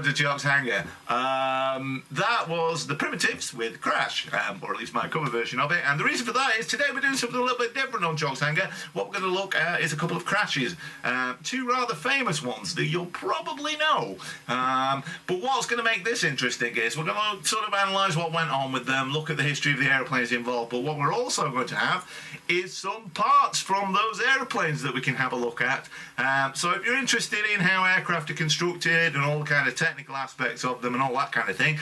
to Chocks Hangar. That was The Primitives with Crash, or at least my cover version of it. And the reason for that is today we're doing something a little bit different on Chocks Hangar. What we're going to look at is a couple of crashes. Two rather famous ones that you'll probably know. But what's going to make this interesting is we're going to sort of analyse what went on with them, look at the history of the aeroplanes involved. But what we're also going to have is some parts from those aeroplanes that we can have a look at. So if you're interested in how aircraft are constructed and all the kind of technical aspects of them and all that kind of thing,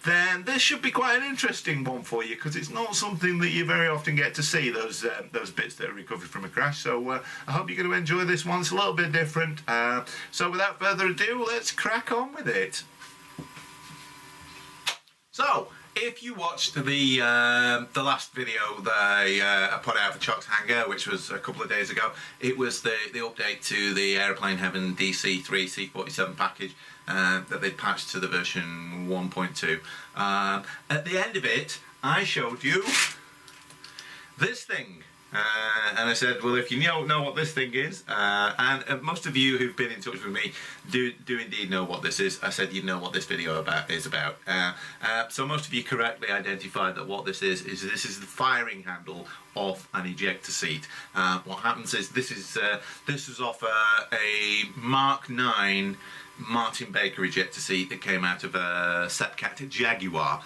then this should be quite an interesting one for you, because it's not something that you very often get to see, those bits that are recovered from a crash. So I hope you're going to enjoy this one. It's a little bit different. So without further ado, let's crack on with it. So, if you watched the last video that I put out for Chocks Hangar, which was a couple of days ago, it was the update to the Aeroplane Heaven DC3 C47 package that they patched to the version 1.2. At the end of it, I showed you this thing. And I said, well, if you know what this thing is, and most of you who've been in touch with me do indeed know what this is. I said you'd know what this video is about. So most of you correctly identified that what this is the firing handle of an ejector seat. What happens is this is off a Mark 9 Martin Baker ejector seat that came out of a Sepcat Jaguar,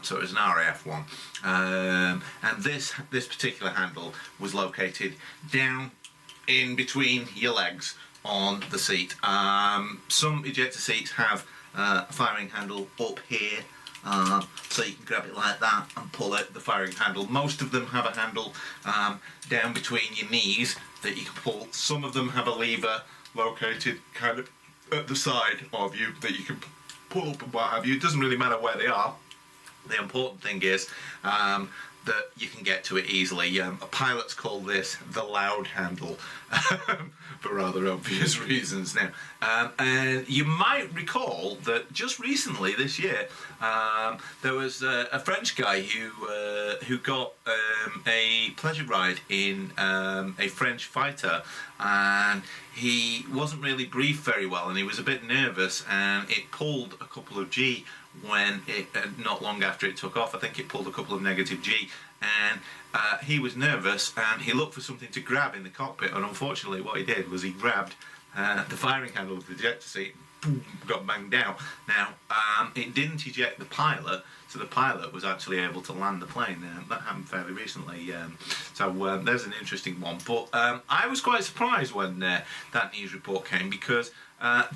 so it was an RAF one, and this particular handle was located down in between your legs on the seat. Some ejector seats have a firing handle up here, so you can grab it like that and pull out the firing handle. Most of them have a handle down between your knees that you can pull. Some of them have a lever located kind of at the side of you that you can pull up and what have you. It doesn't really matter where they are. The important thing is that you can get to it easily. Pilots call this the loud handle for rather obvious reasons now. And you might recall that just recently this year there was a French guy who got a pleasure ride in a French fighter, and he wasn't really briefed very well and he was a bit nervous, and it pulled a couple of G when it not long after it took off. I think it pulled a couple of negative G, and he was nervous and he looked for something to grab in the cockpit, and unfortunately what he did was he grabbed the firing handle of the ejector seat, boom, got banged out. Now it didn't eject the pilot, so the pilot was actually able to land the plane. That happened fairly recently, so there's an interesting one. But I was quite surprised when that news report came, because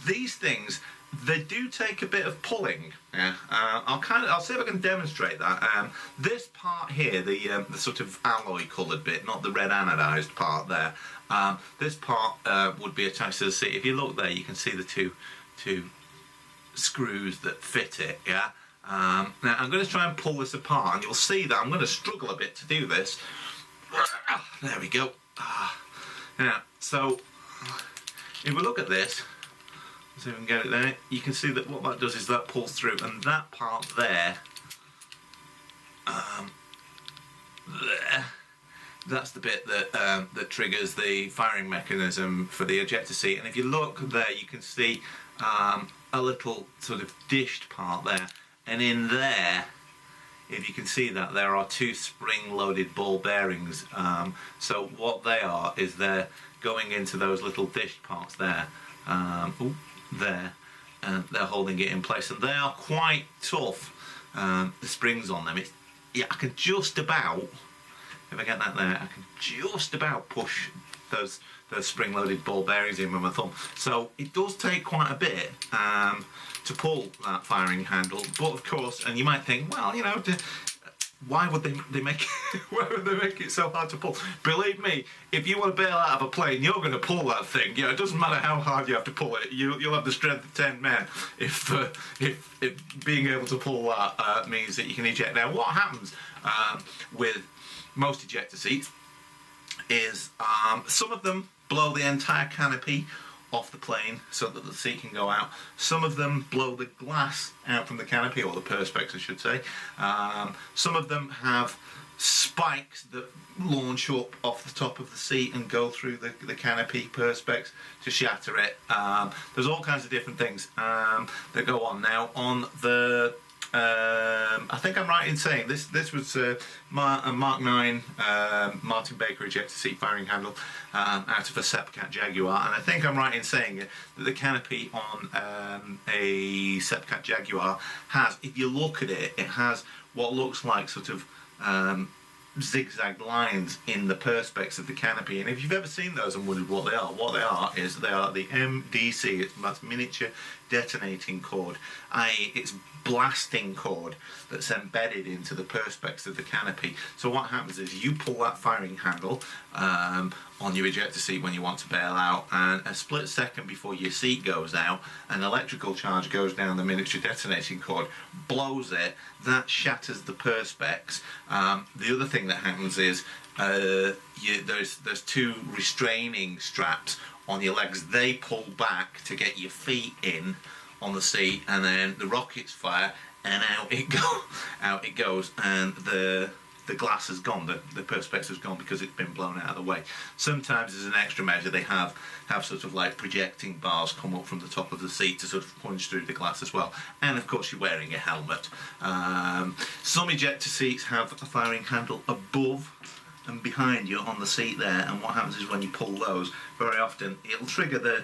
these things, they do take a bit of pulling. Yeah, I'll see if I can demonstrate that. This part here, the sort of alloy coloured bit, not the red anodised part there. This part would be attached to the seat. If you look there, you can see the two screws that fit it. Yeah. Now I'm going to try and pull this apart, and you'll see that I'm going to struggle a bit to do this. There we go. Now, so if we look at this, so we can get it there, you can see that what that does is that pulls through, and that part there, that's the bit that triggers the firing mechanism for the ejector seat. And if you look there, you can see a little sort of dished part there, and in there, if you can see that, there are two spring-loaded ball bearings. So what they are is they're going into those little dished parts there. There, and they're holding it in place, and they are quite tough. The springs on them, I can just about, if I get that there, I can just about push those spring-loaded ball bearings in with my thumb. So it does take quite a bit to pull that firing handle. But of course, and you might think, well, you know, why would they make why would they make it so hard to pull? Believe me, if you want to bail out of a plane, you're going to pull that thing. You know, it doesn't matter how hard you have to pull it. You'll have the strength of 10 men if being able to pull that means that you can eject. Now, what happens with most ejector seats is some of them blow the entire canopy off the plane so that the seat can go out. Some of them blow the glass out from the canopy, or the perspex I should say. Some of them have spikes that launch up off the top of the seat and go through the canopy perspex to shatter it. There's all kinds of different things that go on. Now on the I think I'm right in saying this was a Mark 9 Martin Baker ejector seat firing handle out of a Sepcat Jaguar, and I think I'm right in saying that the canopy on a Sepcat Jaguar has, if you look at it, it has what looks like sort of zigzag lines in the perspex of the canopy, and if you've ever seen those and wondered what they are is they are the MDC, that's miniature detonating cord, i.e. it's blasting cord that's embedded into the perspex of the canopy. So what happens is you pull that firing handle on your ejector seat when you want to bail out, and a split second before your seat goes out, an electrical charge goes down the miniature detonating cord, blows it, that shatters the perspex. The other thing that happens is there's two restraining straps on your legs. They pull back to get your feet in on the seat, and then the rockets fire, and out it goes, and the glass has gone, the perspex has gone because it's been blown out of the way. Sometimes as an extra measure they have sort of like projecting bars come up from the top of the seat to sort of punch through the glass as well, and of course you're wearing a helmet. Some ejector seats have a firing handle above and behind you on the seat there, and what happens is when you pull those, very often it'll trigger the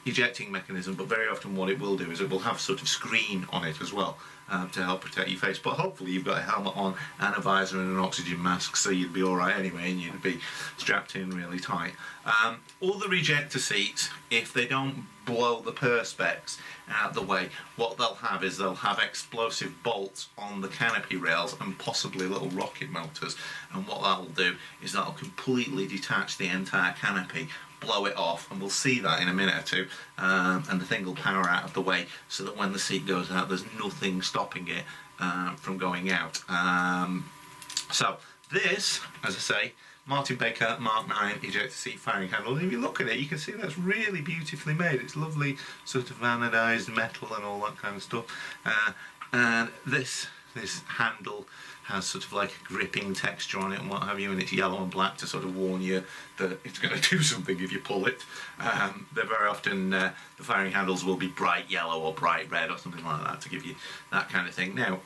ejecting mechanism, but very often what it will do is it will have sort of screen on it as well to help protect your face. But hopefully you've got a helmet on and a visor and an oxygen mask, so you'd be alright anyway, and you'd be strapped in really tight. Other ejector seats, if they don't blow the perspex out of the way, what they'll have is they'll have explosive bolts on the canopy rails and possibly little rocket motors, and what that'll do is that'll completely detach the entire canopy, blow it off, and we'll see that in a minute or two, and the thing will power out of the way so that when the seat goes out there's nothing stopping it from going out. So this, as I say, Martin Baker Mark 9 ejector seat firing handle, and if you look at it you can see that's really beautifully made. It's lovely sort of anodized metal and all that kind of stuff, and this handle has sort of like a gripping texture on it and what have you, and it's yellow and black to sort of warn you that it's going to do something if you pull it. They're very often, the firing handles will be bright yellow or bright red or something like that to give you that kind of thing. Now,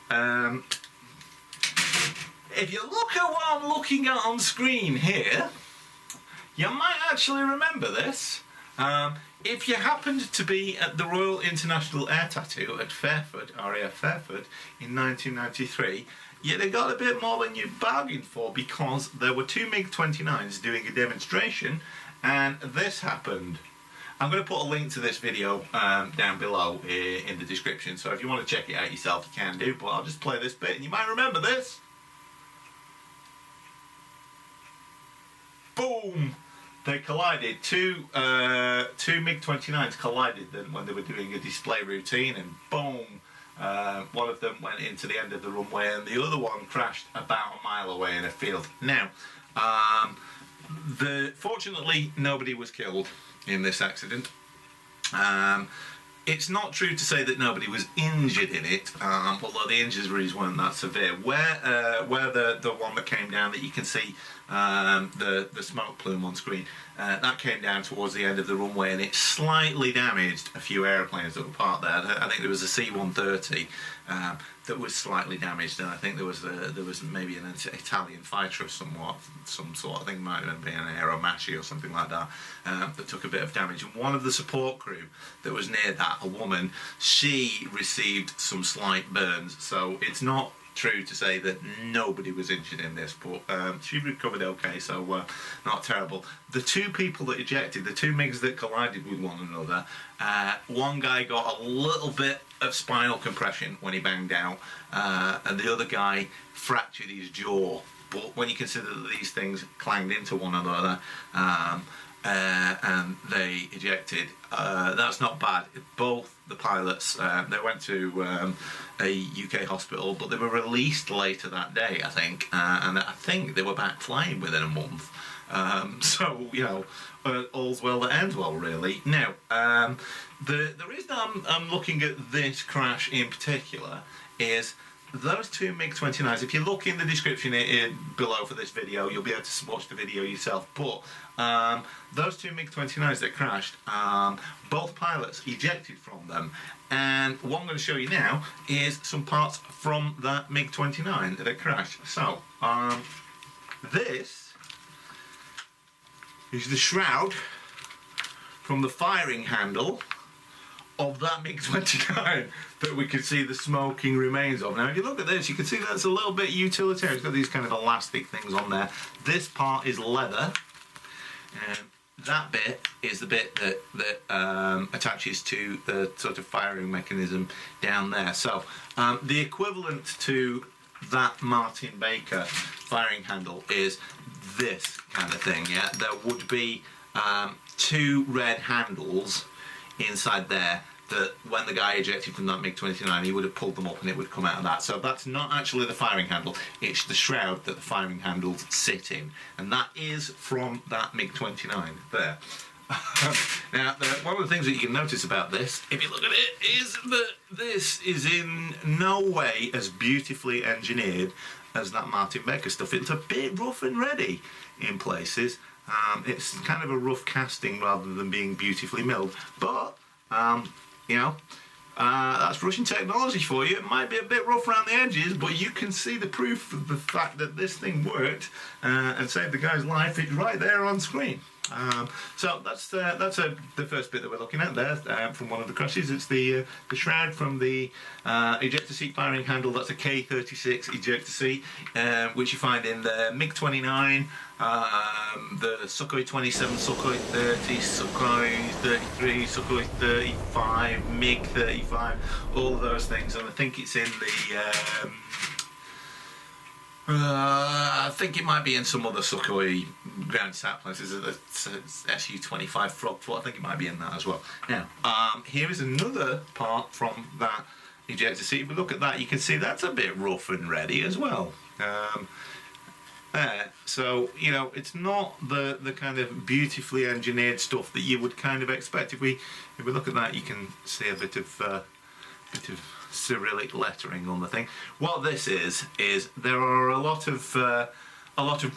if you look at what I'm looking at on screen here, you might actually remember this. If you happened to be at the Royal International Air Tattoo at Fairford, RAF Fairford, in 1993, you'd have got a bit more than you bargained for, because there were two MiG-29s doing a demonstration, and this happened. I'm going to put a link to this video down below in the description, so if you want to check it out yourself you can do, but I'll just play this bit and you might remember this. Boom! They collided. Two MiG-29s collided when they were doing a display routine, and boom! One of them went into the end of the runway and the other one crashed about a mile away in a field. Now, fortunately nobody was killed in this accident. It's not true to say that nobody was injured in it, although the injuries weren't that severe. Where the one that came down that you can see, the smoke plume on screen, that came down towards the end of the runway, and it slightly damaged a few aeroplanes that were parked there. I think there was a C-130 that was slightly damaged, and I think there was maybe an Italian fighter of some sort. I think it might have been an Aeromachi or something like that, that took a bit of damage. And one of the support crew that was near that, a woman, she received some slight burns. So it's not true to say that nobody was injured in this, but she recovered okay, so not terrible. The two people that ejected, the two MiGs that collided with one another, one guy got a little bit of spinal compression when he banged out, and the other guy fractured his jaw. But when you consider that these things clanged into one another and they ejected, that's not bad. Both the pilots, they went to a UK hospital, but they were released later that day, I think, and I think they were back flying within a month. So, you know, all's well that ends well, really. Now, the reason I'm looking at this crash in particular is those two MiG-29s, if you look in the description below for this video, you'll be able to watch the video yourself. But those two MiG-29s that crashed, both pilots ejected from them. And what I'm going to show you now is some parts from that MiG-29 that crashed. So, this is the shroud from the firing handle of that MiG-29 that we can see the smoking remains of. Now if you look at this, you can see that's a little bit utilitarian. It's got these kind of elastic things on there. This part is leather, and that bit is the bit that attaches to the sort of firing mechanism down there. So the equivalent to that Martin Baker firing handle is this kind of thing. Yeah, there would be two red handles inside there that when the guy ejected from that MiG-29 he would have pulled them up and it would come out of that. So that's not actually the firing handle, it's the shroud that the firing handles sit in, and that is from that MiG-29 there. Now one of the things that you can notice about this, if you look at it, is that this is in no way as beautifully engineered as that Martin Baker stuff. It's a bit rough and ready in places. It's kind of a rough casting rather than being beautifully milled, but you know, that's Russian technology for you. It might be a bit rough around the edges, but you can see the proof of the fact that this thing worked and saved the guy's life. It's right there on screen. So that's the first bit that we're looking at there from one of the crashes. It's the shroud from the ejector seat firing handle. That's a K36 ejector seat, which you find in the MiG-29, the Sukhoi 27, Sukhoi 30, Sukhoi 33, Sukhoi 35, MiG 35, all of those things. And I think it's in the I think it might be in some other Sukhoi ground sat places. It's Su-25 Frogfoot. I think it might be in that as well. Now, here is another part from that ejector seat. If we look at that, you can see that's a bit rough and ready as well. So, you know, it's not the kind of beautifully engineered stuff that you would kind of expect. If we look at that, you can see a bit of Cyrillic lettering on the thing. What this is there are a lot of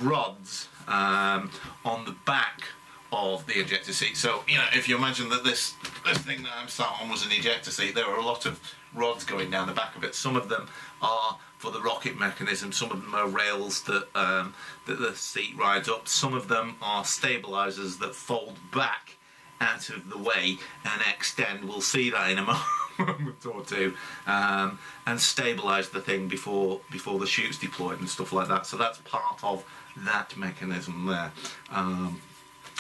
rods on the back of the ejector seat. So, you know, if you imagine that this thing that I'm sat on was an ejector seat, there are a lot of rods going down the back of it. Some of them are for the rocket mechanism, some of them are rails that the seat rides up, some of them are stabilizers that fold back out of the way and extend. We'll see that in a moment or two, and stabilise the thing before the chute's deployed and stuff like that. So that's part of that mechanism there,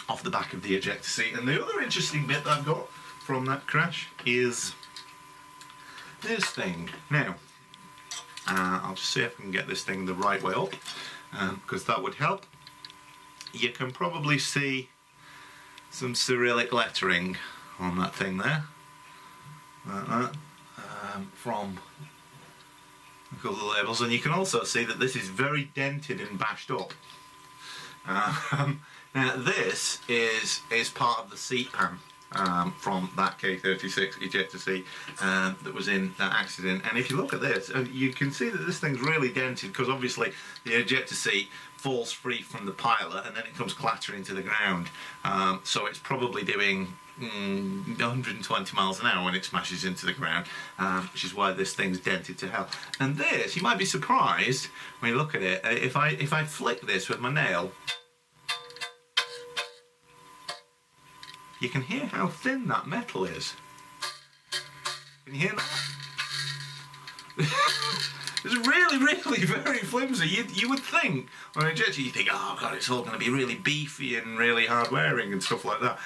off the back of the ejector seat. And the other interesting bit that I've got from that crash is this thing. Now, I'll just see if I can get this thing the right way up, because that would help. You can probably see some Cyrillic lettering on that thing there, like that, from a couple of labels, and you can also see that this is very dented and bashed up. Now this is part of the seat pan from that K36 ejector seat that was in that accident. And if you look at this, you can see that this thing's really dented, because obviously the ejector seat falls free from the pilot and then it comes clattering to the ground. So it's probably doing 120 miles an hour when it smashes into the ground, which is why this thing's dented to hell. And this, you might be surprised when you look at it, if I flick this with my nail, you can hear how thin that metal is. Can you hear that? It's really, really very flimsy. You would think, on an ejector, you think, oh god, it's all going to be really beefy and really hard wearing and stuff like that.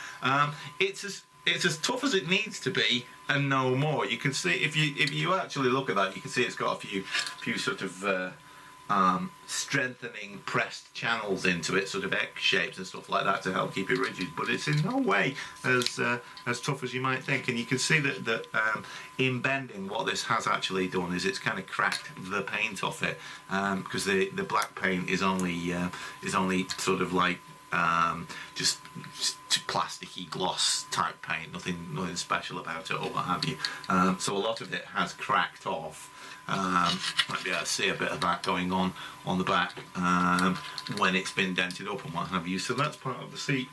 It's as tough as it needs to be and no more. You can see, if you actually look at that, you can see it's got a few sort of strengthening pressed channels into it, sort of X shapes and stuff like that to help keep it rigid, but it's in no way as tough as you might think. And you can see that in bending, what this has actually done is it's kind of cracked the paint off it, because the black paint is only sort of like just plasticky gloss type paint, nothing special about it or what have you. So a lot of it has cracked off. Might be able to see a bit of that going on the back when it's been dented up and what have you. So that's part of the seat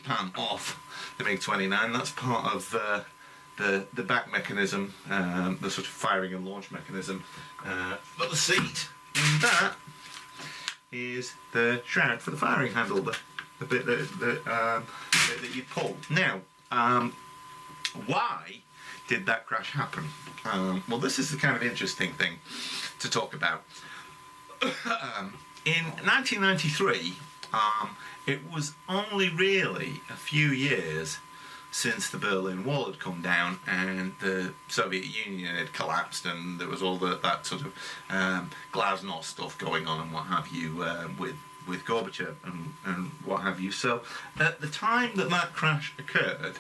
pan off the MiG-29. That's part of the back mechanism, the sort of firing and launch mechanism. But the seat in that is the shroud for the firing handle, the bit that you pull. Now, why did that crash happen? Well, this is the kind of interesting thing to talk about. In 1993, it was only really a few years since the Berlin Wall had come down and the Soviet Union had collapsed, and there was all that sort of glasnost stuff going on and what have you with Gorbachev and what have you. So at the time that crash occurred,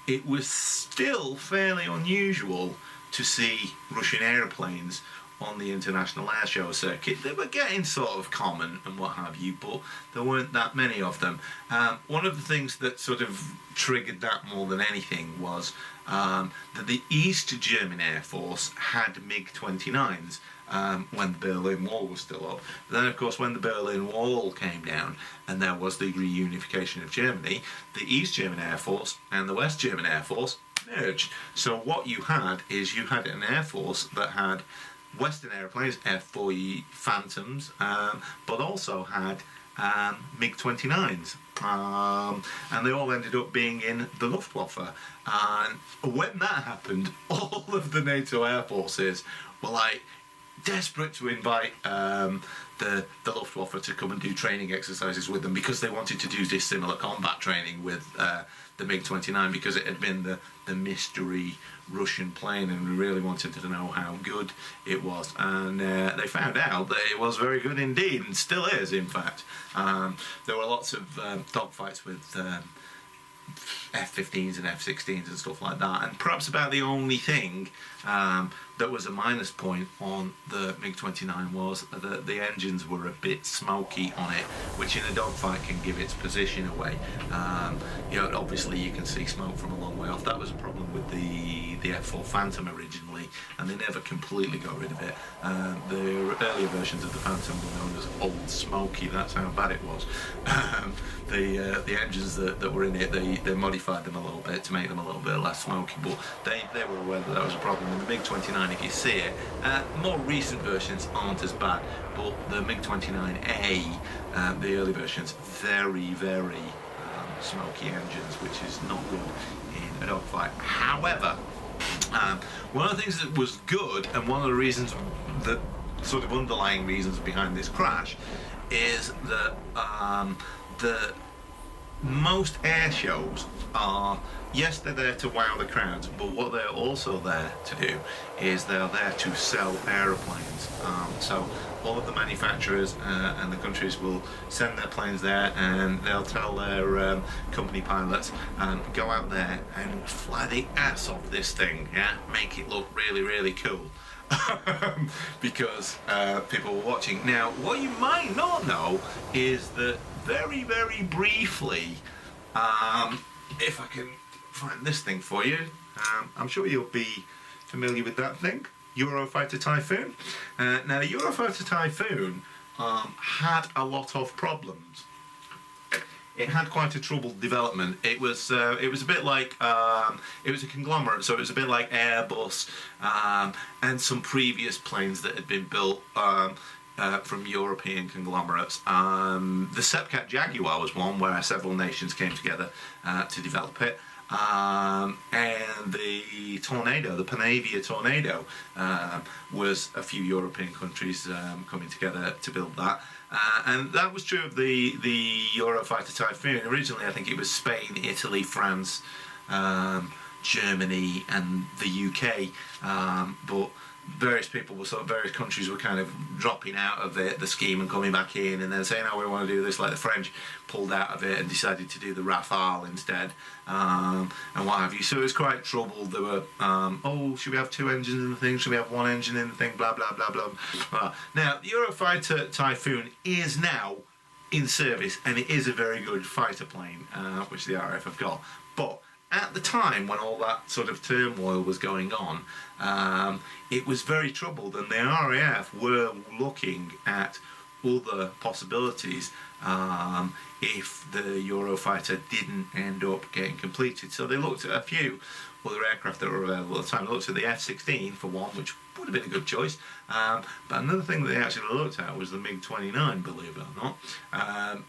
it was still fairly unusual to see Russian airplanes on the international air show circuit. They were getting sort of common and what have you, but there weren't that many of them. One of the things that sort of triggered that more than anything was that the East German Air Force had MiG-29s when the Berlin Wall was still up. But then, of course, when the Berlin Wall came down and there was the reunification of Germany, the East German Air Force and the West German Air Force merged. So what you had is you had an Air Force that had Western airplanes, F-4 Phantoms, but also had MiG-29s, and they all ended up being in the Luftwaffe. And when that happened, all of the NATO air forces were like desperate to invite the Luftwaffe to come and do training exercises with them, because they wanted to do dissimilar combat training with the MiG-29, because it had been the mystery Russian plane, and we really wanted to know how good it was. And they found out that it was very good indeed, and still is, in fact. There were lots of dogfights with F-15s and F-16s and stuff like that, and perhaps about the only thing that was a minus point on the MiG-29 was that the engines were a bit smoky on it, which in a dogfight can give its position away. Obviously you can see smoke from a long way off. That was a problem with the F-4 Phantom originally, and they never completely got rid of it. The earlier versions of the Phantom were known as Old Smoky. That's how bad it was. The engines that were in it, they modified them a little bit to make them a little bit less smoky, but they were aware that was a problem. And the MiG-29, if you see it, more recent versions aren't as bad, but the MiG-29A, the early versions, very, very smoky engines, which is not good in a dogfight. However, one of the things that was good, and one of the reasons, the sort of underlying reasons behind this crash, is that the most air shows are, yes, they're there to wow the crowds, but what they're also there to do is they're there to sell aeroplanes. So all of the manufacturers and the countries will send their planes there, and they'll tell their company pilots, go out there and fly the ass off this thing, yeah, make it look really, really cool. Because people were watching. Now, what you might not know is that very, very briefly, if I can find this thing for you, I'm sure you'll be familiar with that thing, Eurofighter Typhoon. Now, the Eurofighter Typhoon had a lot of problems. It had quite a troubled development. It was a bit like, it was a conglomerate, so it was a bit like Airbus and some previous planes that had been built from European conglomerates. The Sepcat Jaguar was one where several nations came together to develop it. And the Tornado, the Panavia Tornado, was a few European countries coming together to build that. And that was true of the Eurofighter Typhoon. Originally, I think it was Spain, Italy, France, Germany and the UK, but various people were various countries were kind of dropping out of the scheme and coming back in, and then saying, "Oh, we want to do this." Like the French pulled out of it and decided to do the RAF instead, and what have you. So it was quite troubled. There were, "Oh, should we have 2 engines in the thing? Should we have 1 engine in the thing?" Blah blah blah blah. Now the Eurofighter Typhoon is now in service, and it is a very good fighter plane, which the RAF have got. But at the time when all that sort of turmoil was going on, it was very troubled, and the RAF were looking at other possibilities if the Eurofighter didn't end up getting completed. So they looked at a few other aircraft that were available at the time. They looked at the F-16 for one, which would have been a good choice. But another thing that they actually looked at was the MiG-29, believe it or not.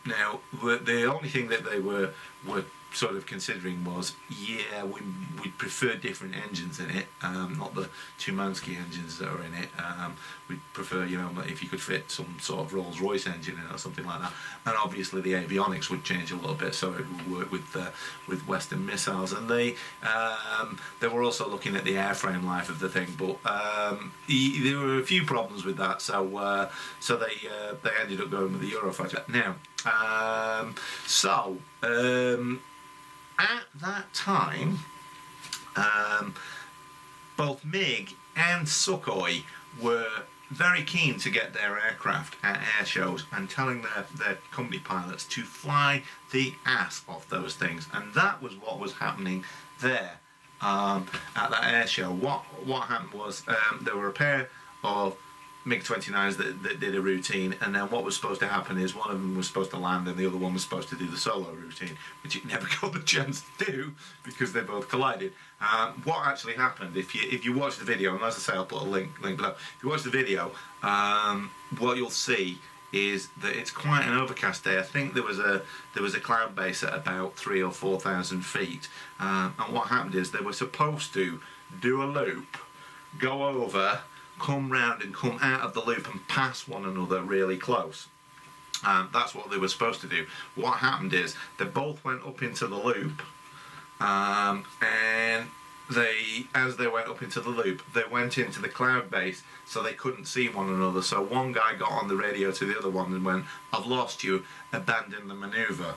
Now, the only thing that they were sort of considering was, yeah, we'd prefer different engines in it, not the Tumansky engines that are in it. We'd prefer, you know, if you could fit some sort of Rolls-Royce engine in it or something like that. And obviously the avionics would change a little bit, so it would work with Western missiles. And they were also looking at the airframe life of the thing, but there were a few problems with that, so they ended up going with the Eurofighter. Now, at that time, both MiG and Sukhoi were very keen to get their aircraft at air shows and telling their company pilots to fly the ass off those things, and that was what was happening there at that air show. What happened was there were a pair of MiG-29s that did a routine, and then what was supposed to happen is one of them was supposed to land and the other one was supposed to do the solo routine, which it never got the chance to do because they both collided. What actually happened, if you watch the video, and as I say, I'll put a link below. If you watch the video, what you'll see is that it's quite an overcast day. I think there was a cloud base at about 3,000 or 4,000 feet, and what happened is they were supposed to do a loop, go over, come round and come out of the loop and pass one another really close. That's what they were supposed to do. What happened is they both went up into the loop, and as they went up into the loop, they went into the cloud base, so they couldn't see one another. So one guy got on the radio to the other one and went, "I've lost you, abandon the manoeuvre."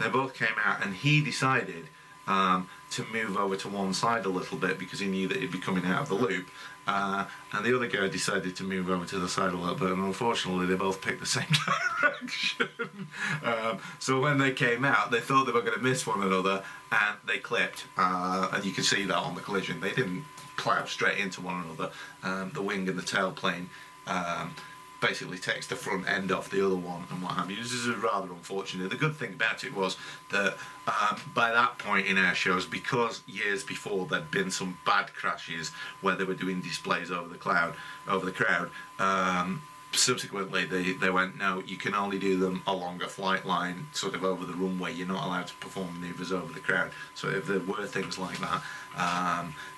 They both came out, and he decided to move over to one side a little bit because he knew that he'd be coming out of the loop. And the other guy decided to move over to the side a little bit, and unfortunately they both picked the same direction. So when they came out, they thought they were going to miss one another, and they clipped, and you can see that on the collision. They didn't plough straight into one another. The wing and the tailplane basically takes the front end off the other one and what have you. This is rather unfortunate. The good thing about it was that by that point in air shows, because years before there'd been some bad crashes where they were doing displays over the crowd, subsequently they went, no, you can only do them along a flight line, sort of over the runway. You're not allowed to perform manoeuvres over the crowd. So if there were things like that,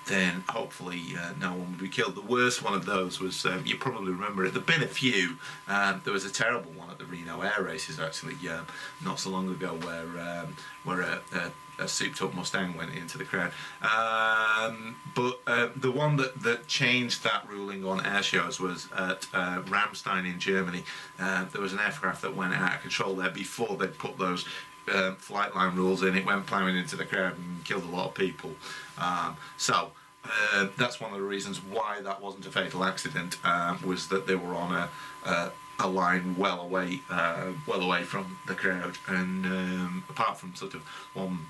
then hopefully no one would be killed. The worst one of those was, you probably remember it, there've been a few. There was a terrible one at the Reno Air Races actually, not so long ago, where a souped up Mustang went into the crowd. But the one that changed that ruling on air shows was at Ramstein in Germany. There was an aircraft that went out of control there before they'd put those flight line rules in. It went ploughing into the crowd and killed a lot of people. So that's one of the reasons why that wasn't a fatal accident, was that they were on a line well away from the crowd, and apart from sort of one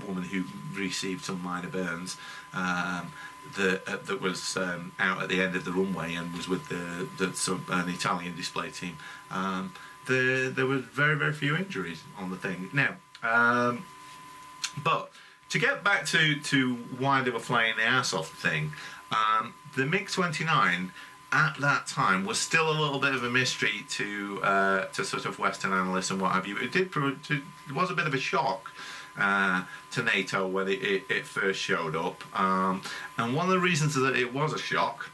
woman who received some minor burns, that was out at the end of the runway and was with an Italian display team. There were very, very few injuries on the thing. Now, but to get back to why they were flying the ass off the thing, the MiG-29 at that time was still a little bit of a mystery to sort of Western analysts and what have you. It was a bit of a shock to NATO when it first showed up, and one of the reasons that it was a shock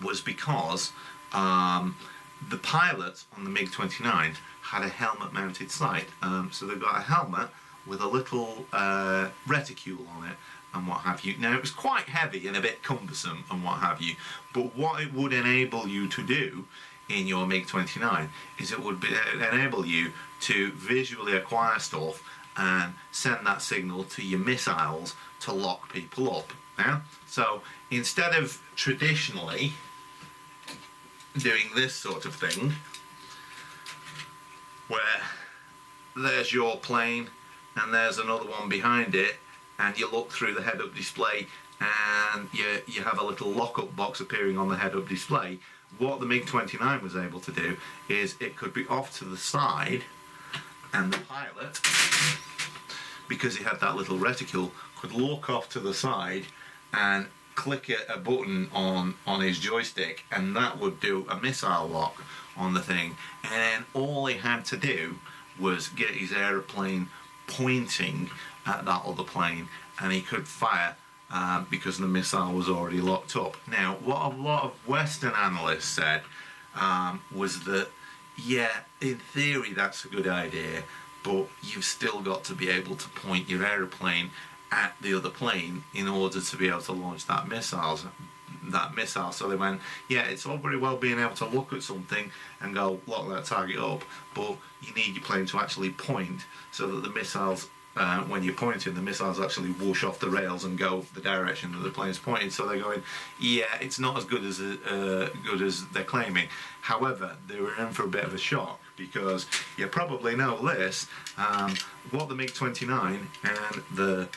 was because the pilots on the MiG-29 had a helmet mounted sight. So they've got a helmet with a little reticule on it and what have you. Now, it was quite heavy and a bit cumbersome and what have you, but what it would enable you to do in your MiG-29 is it would enable you to visually acquire stuff and send that signal to your missiles to lock people up. Yeah? So instead of traditionally doing this sort of thing, where there's your plane and there's another one behind it, and you look through the head-up display and you have a little lock-up box appearing on the head-up display, what the MiG-29 was able to do is it could be off to the side, and the pilot, because he had that little reticule, could look off to the side and click a button on his joystick, and that would do a missile lock on the thing. And then all he had to do was get his aeroplane pointing at that other plane, and he could fire because the missile was already locked up. Now, what a lot of Western analysts said was that, yeah, in theory that's a good idea, but you've still got to be able to point your aeroplane at the other plane in order to be able to launch that missile. So they went, yeah, it's all very well being able to look at something and go lock that target up, but you need your plane to actually point so that the missiles, when you're pointing, the missiles actually whoosh off the rails and go the direction that the plane's pointing. So they're going, yeah, it's not as good as they're claiming. However, they were in for a bit of a shock, because you probably know this, what the MiG-29 and the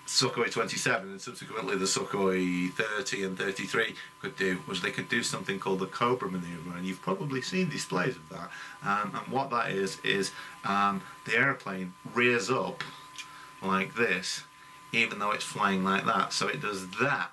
Sukhoi 27 and subsequently the Sukhoi 30 and 33 could do was they could do something called the Cobra maneuver, and you've probably seen displays of that. And what that is the aeroplane rears up like this, even though it's flying like that. So it does that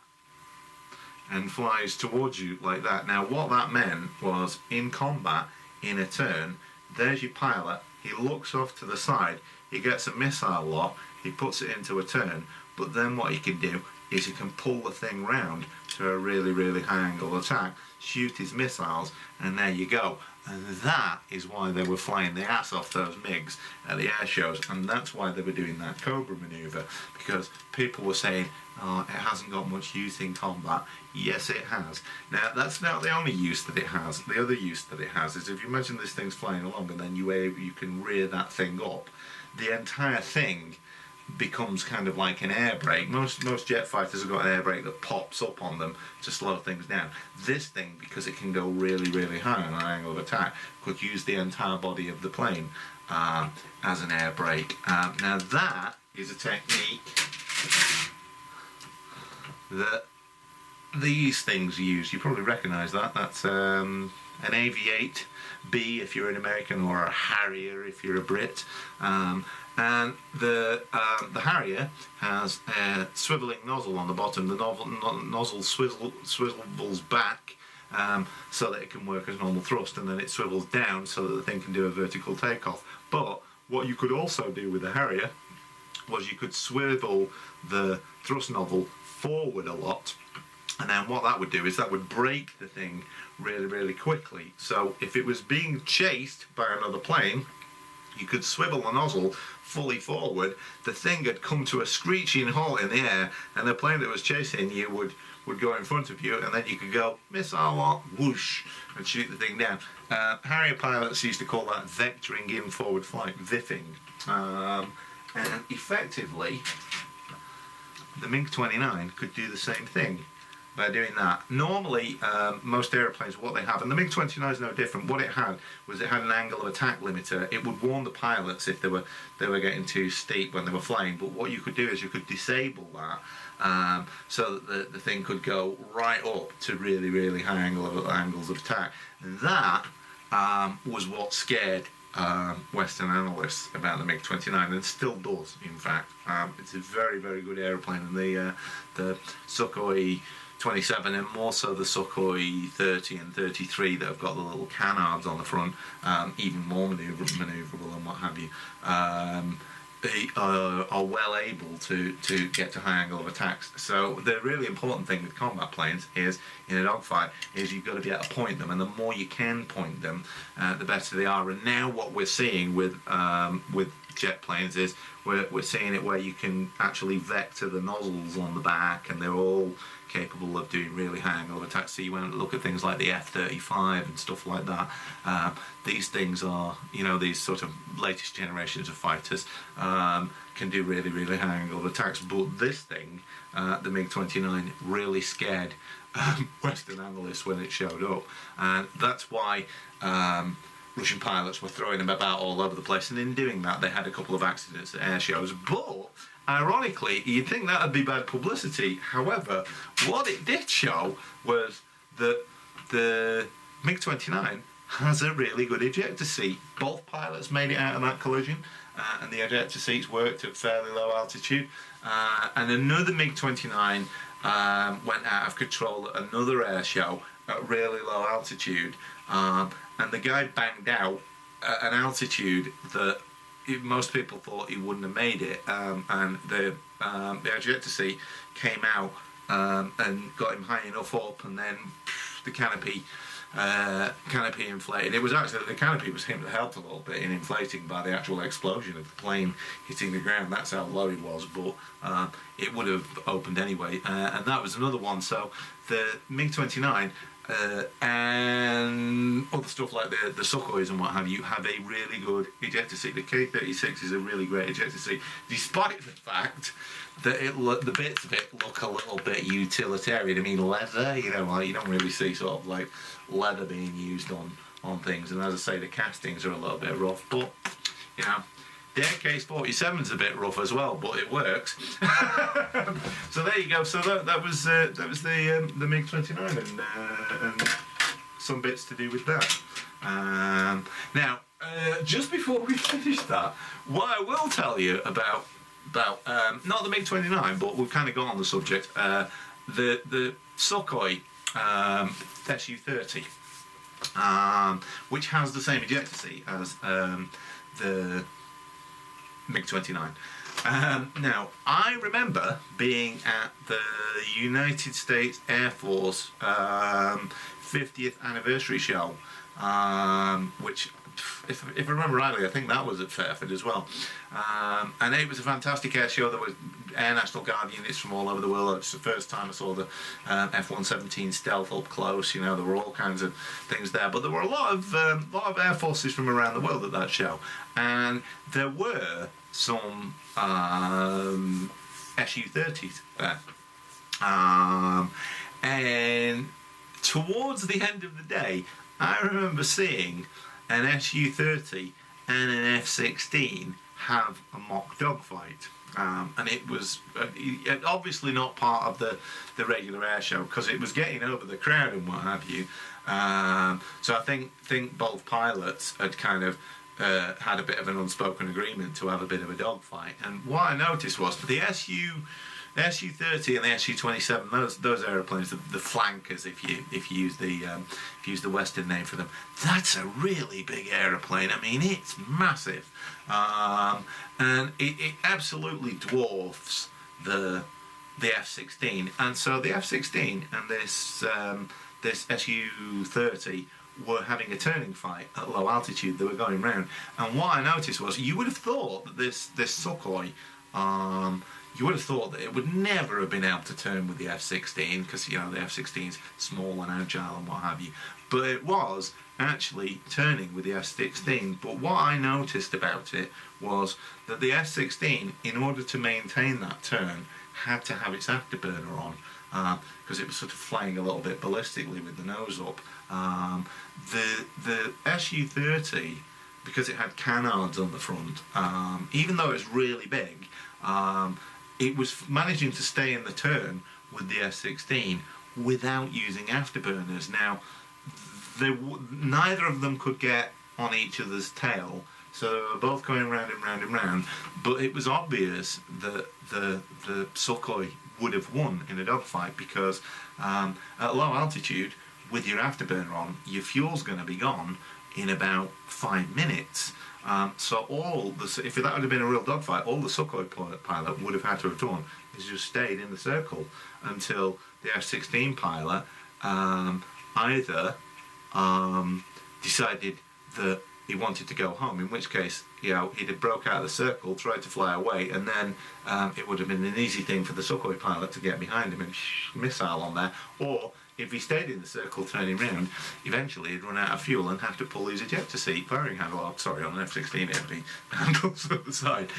and flies towards you like that. Now, what that meant was, in combat, in a turn, there's your pilot, he looks off to the side, he gets a missile lock, he puts it into a turn, but then what he can do is he can pull the thing round to a really, really high angle attack, shoot his missiles, and there you go. And that is why they were flying the ass off those MiGs at the air shows, and that's why they were doing that Cobra maneuver, because people were saying, oh, it hasn't got much use in combat. Yes, it has. Now, that's not the only use that it has. The other use that it has is, if you imagine this thing's flying along and then you can rear that thing up, the entire thing becomes kind of like an air brake. Most jet fighters have got an air brake that pops up on them to slow things down. This thing, because it can go really, really high on an angle of attack, could use the entire body of the plane as an air brake. Now that is a technique that these things use. You probably recognise that. That's an AV-8B if you're an American, or a Harrier if you're a Brit. And the Harrier has a swivelling nozzle on the bottom. The nozzle swivels back so that it can work as normal thrust, and then it swivels down so that the thing can do a vertical takeoff. But what you could also do with the Harrier was you could swivel the thrust nozzle forward a lot, and then what that would do is that would brake the thing really, really quickly. So if it was being chased by another plane, you could swivel the nozzle fully forward, the thing had come to a screeching halt in the air, and the plane that was chasing you would go in front of you, and then you could go missile lock, whoosh, and shoot the thing down. Harrier pilots used to call that vectoring in forward flight, VIFing. And effectively, the MiG-29 could do the same thing by doing that. Normally, most aeroplanes, what they have, and the MiG-29 is no different, what it had was it had an angle of attack limiter. It would warn the pilots if they were getting too steep when they were flying, but what you could do is you could disable that so that the thing could go right up to really, really high angles of attack. And that was what scared Western analysts about the MiG-29, and still does, in fact. It's a very, very good aeroplane, and the Sukhoi 27 and more so the Sukhoi 30 and 33 that have got the little canards on the front, even more manoeuvrable and what have you, they are well able to get to high angle of attacks. So the really important thing with combat planes is, in a dogfight, is you've got to be able to point them, and the more you can point them, the better they are. And now what we're seeing with jet planes is we're seeing it where you can actually vector the nozzles on the back, and they're all capable of doing really high angle of attack. So you won't look at things like the F-35 and stuff like that. These things are, you know, these sort of latest generations of fighters can do really, really high angle of attacks. But this thing, the MiG-29, really scared Western analysts when it showed up, and that's why Russian pilots were throwing them about all over the place, and in doing that they had a couple of accidents at air shows. But ironically, you'd think that would be bad publicity. However, what it did show was that the MiG-29 has a really good ejector seat. Both pilots made it out of that collision, and the ejector seats worked at fairly low altitude. And another MiG-29 went out of control at another air show at really low altitude, and the guy banged out at an altitude that most people thought he wouldn't have made it, and the ejector seat came out and got him high enough up, and then the canopy inflated. It was actually, the canopy was helped a little bit in inflating by the actual explosion of the plane hitting the ground. That's how low it was, but it would have opened anyway, and that was another one. So the MiG-29 and other stuff like the Sukhois and what have you have a really good ejector seat. The K-36 is a really great ejector seat, despite the fact that the bits of it look a little bit utilitarian. I mean, leather, you know, like you don't really see sort of like leather being used on things, and as I say, the castings are a little bit rough, but you know, the AK-47 is a bit rough as well, but it works. So there you go. So that was the MiG-29 and some bits to do with that. Now, just before we finish that, what I will tell you about not the MiG-29, but we've kind of gone on the subject. The Sukhoi Su-30, which has the same ejector seat as the MiG-29. Now, I remember being at the United States Air Force 50th anniversary show, which, if I remember rightly, I think that was at Fairford as well. And it was a fantastic air show. There were Air National Guard units from all over the world. It's the first time I saw the F-117 stealth up close. You know, there were all kinds of things there. But there were a lot of air forces from around the world at that show, and there were some Su-30s there. And towards the end of the day, I remember seeing an Su-30 and an F-16 have a mock dogfight. And it was obviously not part of the regular air show, because it was getting over the crowd and what have you. So I think both pilots had kind of had a bit of an unspoken agreement to have a bit of a dogfight. And what I noticed was the Su-30 and the Su-27, those aeroplanes, the flankers, if you use the Western name for them, that's a really big aeroplane. I mean, it's massive, and it absolutely dwarfs the F-16. And so the F-16 and this Su-30 were having a turning fight at low altitude. They were going round, and what I noticed was, you would have thought that this Sukhoi, you would have thought that it would never have been able to turn with the F-16, because, you know, the F-16's small and agile and what have you. But it was actually turning with the F-16. But what I noticed about it was that the F-16, in order to maintain that turn, had to have its afterburner on, because it was sort of flying a little bit ballistically with the nose up. The Su-30, because it had canards on the front, even though it's really big, it was managing to stay in the turn with the F-16 without using afterburners. Now, neither of them could get on each other's tail, so they were both going round and round and round, but it was obvious that the Sukhoi would have won in a dogfight, because at low altitude, with your afterburner on, your fuel's going to be gone in about 5 minutes. So if that would have been a real dogfight, all the Sukhoi pilot would have had to have done is just stayed in the circle until the F-16 pilot either decided that he wanted to go home, in which case, you know, he'd have broke out of the circle, tried to fly away, and then it would have been an easy thing for the Sukhoi pilot to get behind him and missile on there. Or if he stayed in the circle turning round, eventually he'd run out of fuel and have to pull his ejector seat firing handle. Oh, sorry, on an F-16 it'd be handles at the side.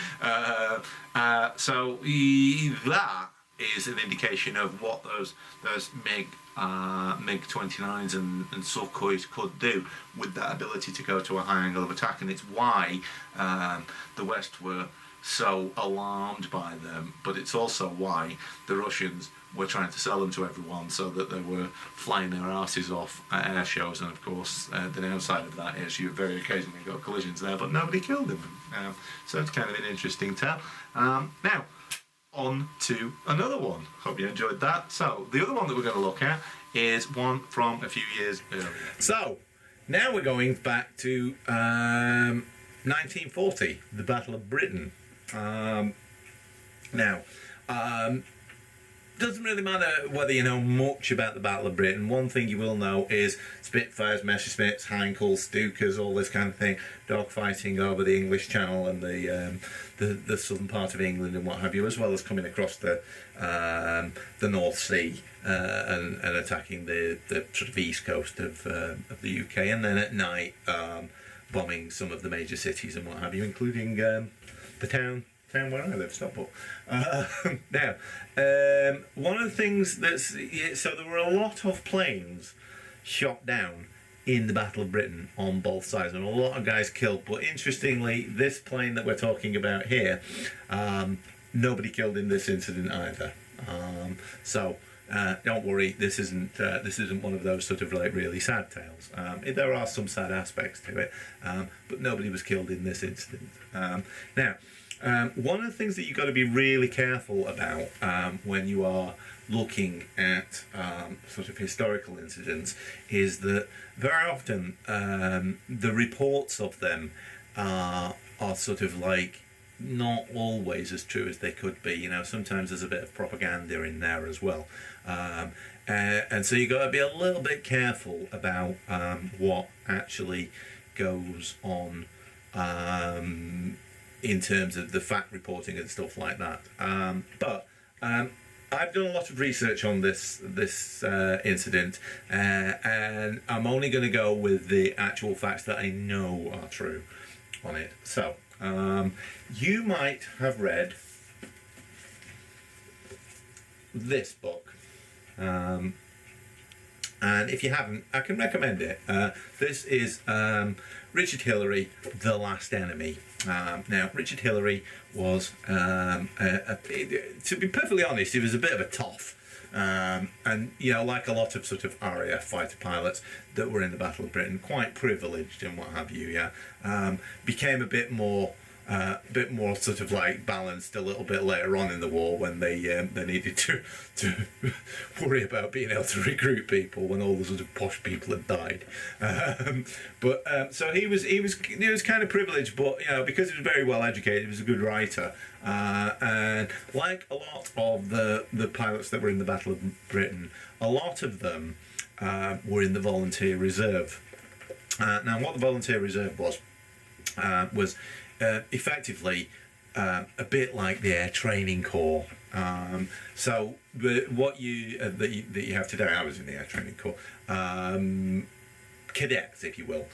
So that is an indication of what those MiG-29s and Sukhois could do with that ability to go to a high angle of attack, and it's why the West were so alarmed by them, but it's also why the Russians were trying to sell them to everyone so that they were flying their asses off at air shows. And of course the downside of that is you very occasionally got collisions there, but nobody killed them. So it's kind of an interesting tale. Now on to another one. Hope you enjoyed that. So the other one that we're going to look at is one from a few years earlier. So now we're going back to 1940, the Battle of Britain. Doesn't really matter whether you know much about the Battle of Britain. One thing you will know is Spitfires, Messerschmitts, Heinkels, Stukas, all this kind of thing, dogfighting over the English Channel and the southern part of England and what have you, as well as coming across the North Sea and attacking the sort of east coast of the UK, and then at night bombing some of the major cities and what have you, including the town where I live, Stockport. Now, one of the things so there were a lot of planes shot down in the Battle of Britain on both sides, and a lot of guys killed. But interestingly, this plane that we're talking about here, nobody killed in this incident either. So don't worry, this isn't one of those sort of like really sad tales. There are some sad aspects to it, but nobody was killed in this incident. Now, one of the things that you've got to be really careful about when you are looking at sort of historical incidents is that very often the reports of them are sort of like not always as true as they could be. You know, sometimes there's a bit of propaganda in there as well. And so you've got to be a little bit careful about what actually goes on in terms of the fact reporting and stuff like that. But I've done a lot of research on this incident, and I'm only going to go with the actual facts that I know are true on it. So you might have read this book, and if you haven't, I can recommend it. This is Richard Hillary, The Last Enemy. Now, Richard Hillary was, to be perfectly honest, he was a bit of a toff. And, you know, like a lot of sort of RAF fighter pilots that were in the Battle of Britain, quite privileged and what have you, yeah. Became a bit more sort of like balanced a little bit later on in the war when they needed to worry about being able to recruit people when all the sort of posh people had died. So he was kind of privileged, but you know, because he was very well educated, he was a good writer, and like a lot of the pilots that were in the Battle of Britain, a lot of them were in the Volunteer Reserve. Now, what the Volunteer Reserve was effectively a bit like the Air Training Corps. So what you that you have today, I was in the Air Training Corps, cadets, if you will,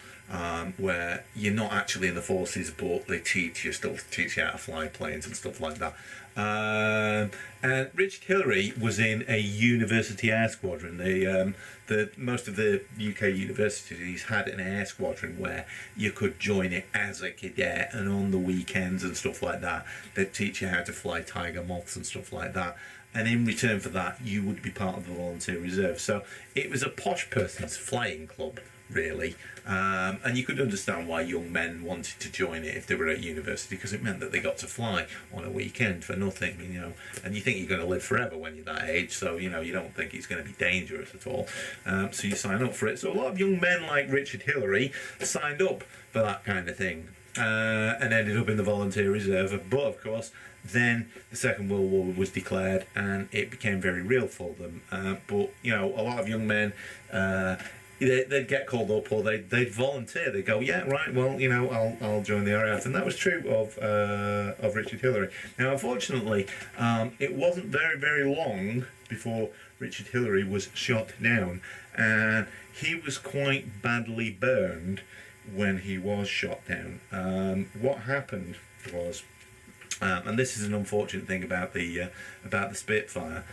where you're not actually in the forces, but they still teach you how to fly planes and stuff like that. And Richard Hillary was in a university air squadron. Most of the UK universities had an air squadron where you could join it as a cadet, and on the weekends and stuff like that, they'd teach you how to fly Tiger Moths and stuff like that. And in return for that, you would be part of the Volunteer Reserve. So it was a posh person's flying club, really. And you could understand why young men wanted to join it if they were at university, because it meant that they got to fly on a weekend for nothing, you know. And you think you're going to live forever when you're that age, so, you know, you don't think it's going to be dangerous at all. So you sign up for it. So a lot of young men like Richard Hillary signed up for that kind of thing, and ended up in the Volunteer Reserve. But, of course, then the Second World War was declared, and it became very real for them. But, you know, a lot of young men they'd get called up, or they'd volunteer. They'd go, yeah, right, well, you know, I'll join the RAF, and that was true of Richard Hillary. Now, unfortunately, it wasn't very long before Richard Hillary was shot down, and he was quite badly burned when he was shot down. What happened was, and this is an unfortunate thing about the Spitfire.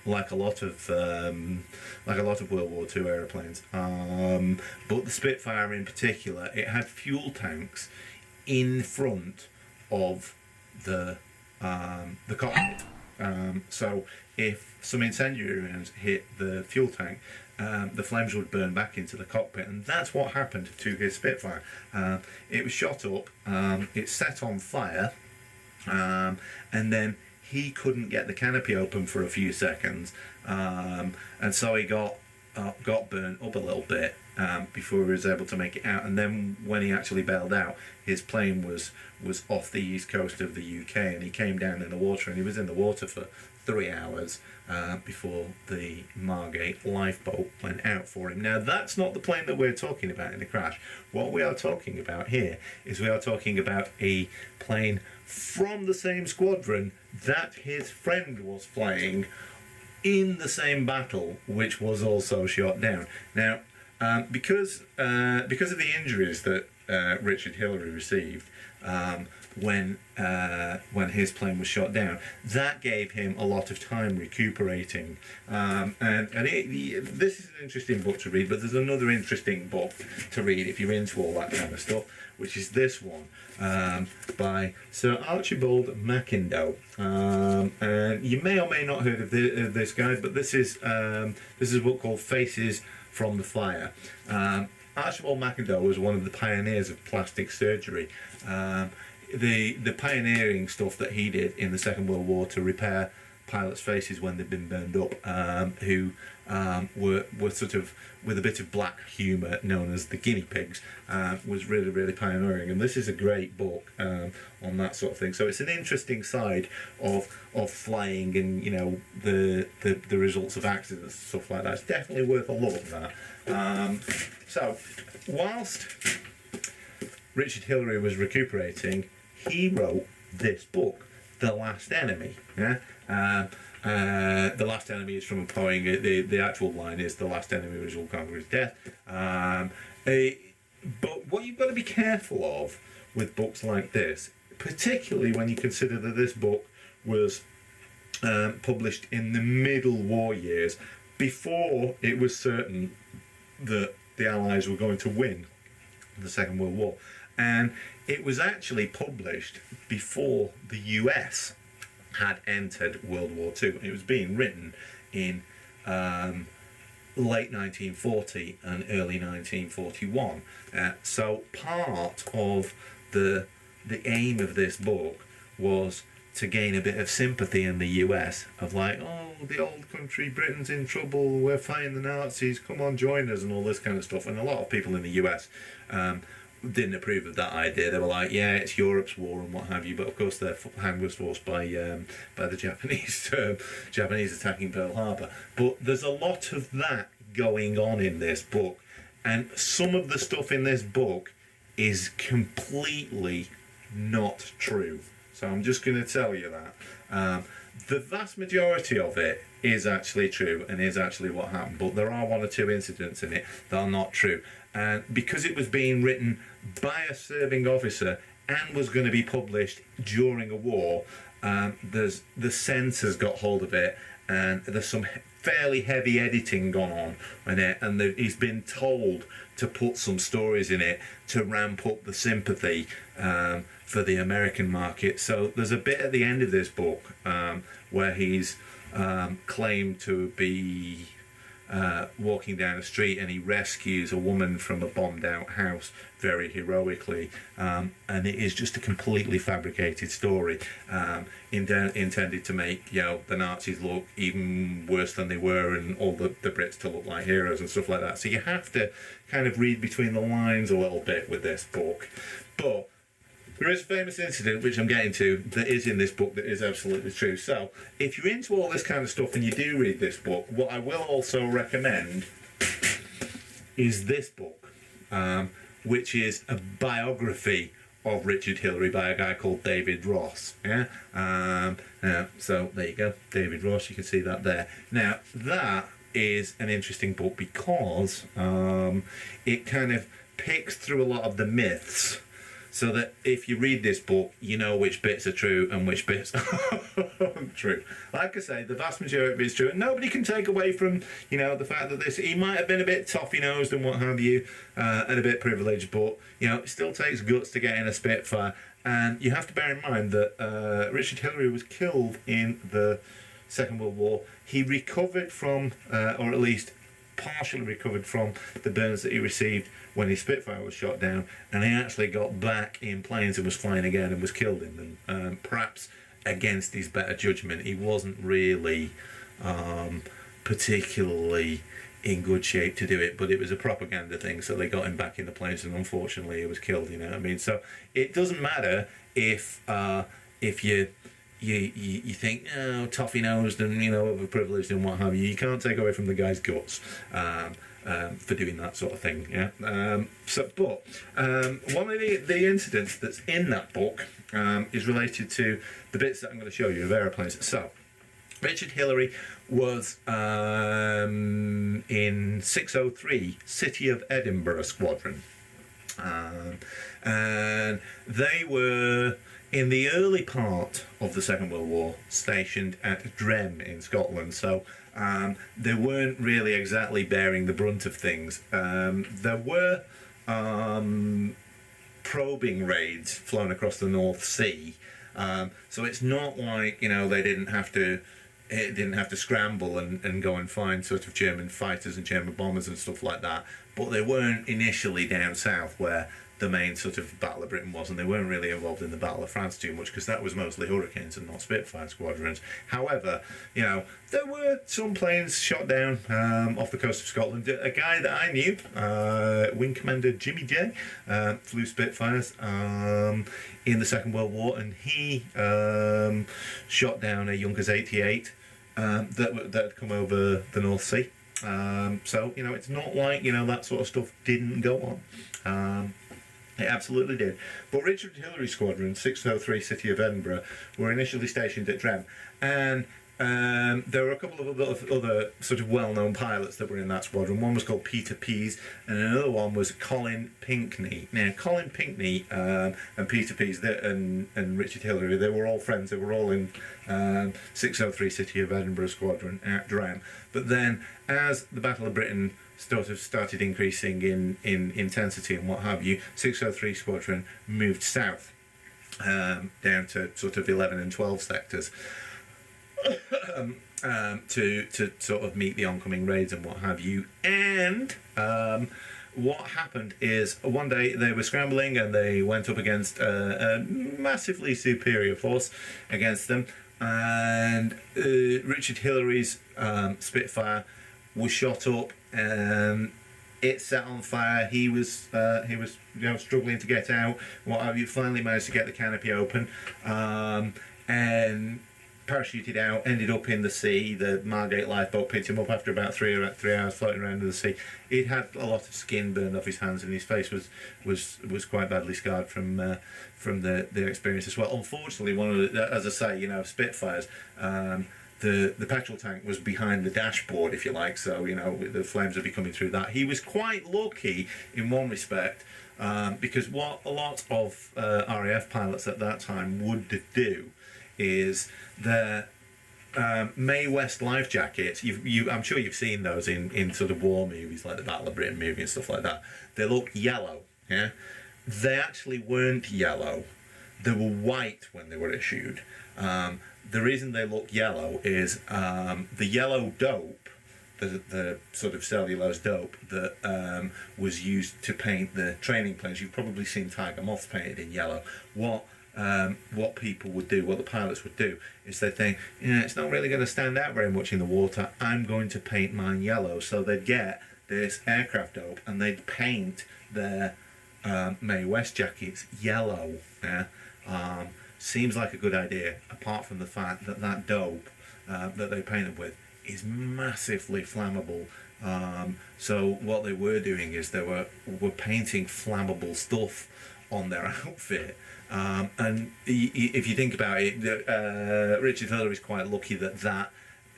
Like a lot of World War II aeroplanes, but the Spitfire in particular, it had fuel tanks in front of the cockpit. So if some incendiary rounds hit the fuel tank, the flames would burn back into the cockpit, and that's what happened to his Spitfire. It was shot up, it set on fire, and then he couldn't get the canopy open for a few seconds, and so he got burnt up a little bit before he was able to make it out. And then when he actually bailed out, his plane was off the east coast of the UK, and he came down in the water, and he was in the water for 3 hours before the Margate lifeboat went out for him. Now, that's not the plane that we're talking about in the crash. What we are talking about here is we are talking about a plane from the same squadron that his friend was flying in the same battle, which was also shot down. Now, because of the injuries that Richard Hillary received when his plane was shot down, that gave him a lot of time recuperating. This is an interesting book to read, but there's another interesting book to read if you're into all that kind of stuff, which is this one by Sir Archibald Mackindoe. And you may or may not have heard of this guy, but this is a book called Faces from the Fire. Archibald Mackindoe was one of the pioneers of plastic surgery. The pioneering stuff that he did in the Second World War to repair pilots' faces when they'd been burned up, who were sort of with a bit of black humour known as the guinea pigs, was really pioneering. And this is a great book on that sort of thing. So it's an interesting side of flying, and you know, the results of accidents and stuff like that. It's definitely worth a look, that. So whilst Richard Hillary was recuperating, he wrote this book, The Last Enemy. Yeah. The Last Enemy is from a poem. The actual line is, "The last enemy which will conquer his death." But what you've got to be careful of with books like this, particularly when you consider that this book was published in the Middle War years, before it was certain that the Allies were going to win the Second World War. And it was actually published before the US had entered World War II. It was being written in late 1940 and early 1941. So part of the aim of this book was to gain a bit of sympathy in the US, of like, oh, the old country, Britain's in trouble, we're fighting the Nazis, come on, join us, and all this kind of stuff. And a lot of people in the US didn't approve of that idea. They were like, yeah, it's Europe's war and what have you, but of course their hand was forced by the Japanese Japanese attacking Pearl Harbor. But there's a lot of that going on in this book, and some of the stuff in this book is completely not true. So I'm just going to tell you that. The vast majority of it is actually true and is actually what happened, but there are one or two incidents in it that are not true. And because it was being written by a serving officer and was going to be published during a war, the censors got hold of it, and there's some fairly heavy editing gone on in it, and he's been told to put some stories in it to ramp up the sympathy for the American market. So there's a bit at the end of this book where he's claimed to be walking down a street, and he rescues a woman from a bombed out house very heroically, and it is just a completely fabricated story, intended to make, you know, the Nazis look even worse than they were, and all the Brits to look like heroes and stuff like that. So you have to kind of read between the lines a little bit with this book. But there is a famous incident, which I'm getting to, that is in this book that is absolutely true. So if you're into all this kind of stuff and you do read this book, what I will also recommend is this book, which is a biography of Richard Hillary by a guy called David Ross. Yeah. So there you go, David Ross. You can see that there. Now that is an interesting book because it kind of picks through a lot of the myths, so that if you read this book, you know which bits are true and which bits aren't true. Like I say, the vast majority of it is true, and nobody can take away from, you know, the fact that he might have been a bit toffee-nosed and what have you, and a bit privileged, but, you know, it still takes guts to get in a Spitfire. And you have to bear in mind that Richard Hillary was killed in the Second World War. He recovered from, or at least partially recovered from, the burns that he received when his Spitfire was shot down, and he actually got back in planes and was flying again and was killed in them. Perhaps against his better judgment. He wasn't really particularly in good shape to do it, but it was a propaganda thing, so they got him back in the planes, and unfortunately he was killed, you know what I mean? So it doesn't matter if you think, oh, toffee-nosed and, you know, overprivileged and what have you. You can't take away from the guy's guts for doing that sort of thing. Yeah. One of the incidents that's in that book is related to the bits that I'm going to show you of aeroplanes. So, Richard Hillary was in 603 City of Edinburgh Squadron, and they were, in the early part of the Second World War, stationed at Drem in Scotland, so they weren't really exactly bearing the brunt of things. There were probing raids flown across the North Sea, so it's not like, you know, they didn't have to scramble and go and find sort of German fighters and German bombers and stuff like that, but they weren't initially down south where the main sort of Battle of Britain was, and they weren't really involved in the Battle of France too much because that was mostly Hurricanes and not Spitfire squadrons. However, you know, there were some planes shot down off the coast of Scotland. A guy that I knew, Wing Commander Jimmy J, flew Spitfires in the Second World War, and he shot down a Junkers 88 that had come over the North Sea. So, you know, it's not like, you know, that sort of stuff didn't go on. It absolutely did. But Richard Hillary Squadron, 603 City of Edinburgh, were initially stationed at Drem, and there were a couple of other sort of well-known pilots that were in that squadron. One was called Peter Pease, and another one was Colin Pinkney. Now, Colin Pinkney and Peter Pease and Richard Hillary, they were all friends. They were all in 603 City of Edinburgh Squadron at Drem. But then, as the Battle of Britain sort of started increasing in intensity and what have you, 603 Squadron moved south down to sort of 11 and 12 sectors. To sort of meet the oncoming raids and what have you. And what happened is, one day they were scrambling and they went up against a massively superior force against them, and Richard Hillary's Spitfire was shot up and it set on fire. He was you know, struggling to get out. What have you? Finally managed to get the canopy open and parachuted out, ended up in the sea. The Margate lifeboat picked him up after about 3 hours floating around in the sea. He'd had a lot of skin burned off his hands, and his face was quite badly scarred from the experience as well. Unfortunately, one of the, as I say, you know, Spitfires, the petrol tank was behind the dashboard, if you like, so, you know, the flames would be coming through that. He was quite lucky in one respect, because what a lot of RAF pilots at that time would do is their Mae West life jackets. I'm sure you've seen those in sort of war movies like the Battle of Britain movie and stuff like that. They look yellow. Yeah, they actually weren't yellow. They were white when they were issued. The reason they look yellow is the yellow dope, the sort of cellulose dope that was used to paint the training planes. You've probably seen Tiger Moths painted in yellow. What people would do, what the pilots would do, is they think, yeah, it's not really going to stand out very much in the water, I'm going to paint mine yellow. So they'd get this aircraft dope and they'd paint their Mae West jackets yellow. Yeah? Seems like a good idea, apart from the fact that that dope that they painted with is massively flammable. So what they were doing is they were painting flammable stuff on their outfit. And if you think about it, Richard Hiller is quite lucky that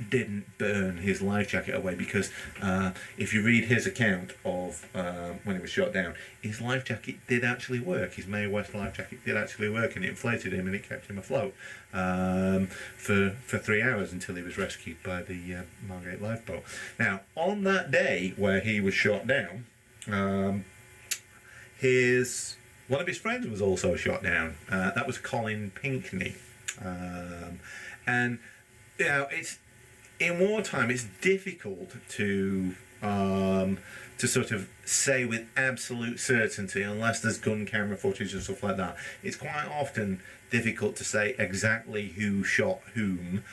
didn't burn his life jacket away, because if you read his account of when he was shot down, his life jacket did actually work. His Mae West life jacket did actually work, and it inflated him and it kept him afloat for 3 hours until he was rescued by the Margate lifeboat. Now, on that day where he was shot down, one of his friends was also shot down. That was Colin Pinkney, and you know, in wartime, it's difficult to sort of say with absolute certainty, unless there's gun camera footage and stuff like that. It's quite often difficult to say exactly who shot whom,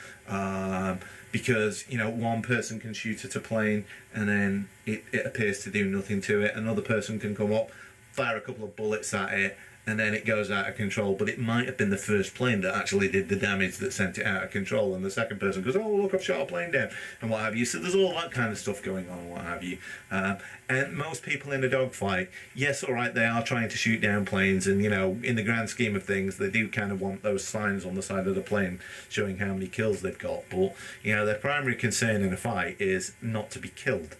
because, you know, one person can shoot at a plane and then it appears to do nothing to it. Another person can come up, fire a couple of bullets at it, and then it goes out of control. But it might have been the first plane that actually did the damage that sent it out of control, and the second person goes, oh look, I've shot a plane down, and what have you. So there's all that kind of stuff going on, and what have you. And most people in a dogfight, yes, all right, they are trying to shoot down planes, and you know, in the grand scheme of things, they do kind of want those signs on the side of the plane showing how many kills they've got. But you know, their primary concern in a fight is not to be killed.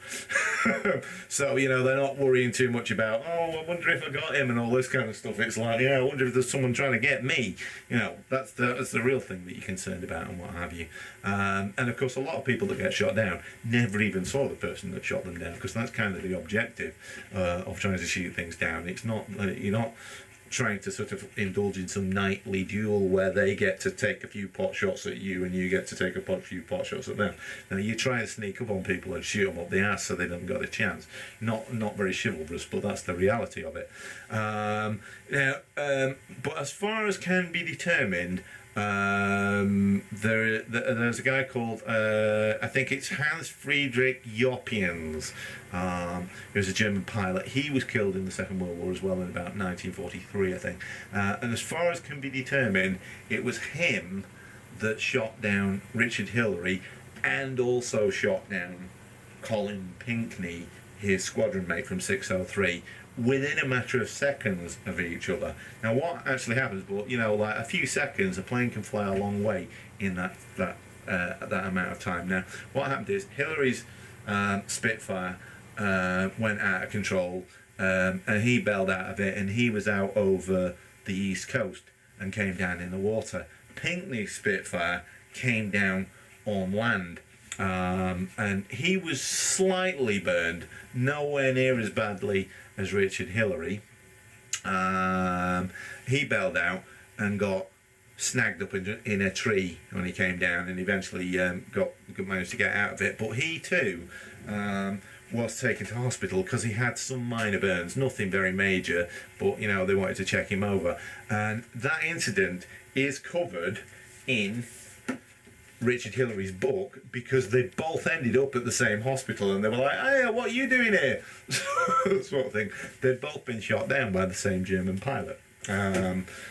So you know, they're not worrying too much about, oh, I wonder if I got him and all this kind of stuff. It's like, yeah, I wonder if there's someone trying to get me. You know, that's the real thing that you're concerned about, and what have you. And of course, a lot of people that get shot down never even saw the person that shot them down, because that's kind of the objective of trying to shoot things down. It's not, you're not trying to sort of indulge in some nightly duel where they get to take a few pot shots at you and you get to take a few pot shots at them. Now you try and sneak up on people and shoot them up the ass so they don't got a chance. Not very chivalrous, but that's the reality of it. But as far as can be determined, there's a guy called I think it's Hans Friedrich Jopiens, who was a German pilot. He was killed in the Second World War as well in about 1943, I think. And as far as can be determined, it was him that shot down Richard Hillary, and also shot down Colin Pinkney, his squadron mate from 603, within a matter of seconds of each other. Now what actually happens, but you know, like a few seconds, a plane can fly a long way in that amount of time. Now what happened is Hillary's Spitfire went out of control, and he bailed out of it, and he was out over the east coast and came down in the water. Pinkney's Spitfire came down on land, and he was slightly burned, nowhere near as badly as Richard Hillary. He bailed out and got snagged up in a tree when he came down, and eventually managed to get out of it. But he too was taken to hospital because he had some minor burns, nothing very major, but you know, they wanted to check him over. And that incident is covered in Richard Hillary's book, because they both ended up at the same hospital, and they were like, hey, what are you doing here? Sort of thing. They'd both been shot down by the same German pilot.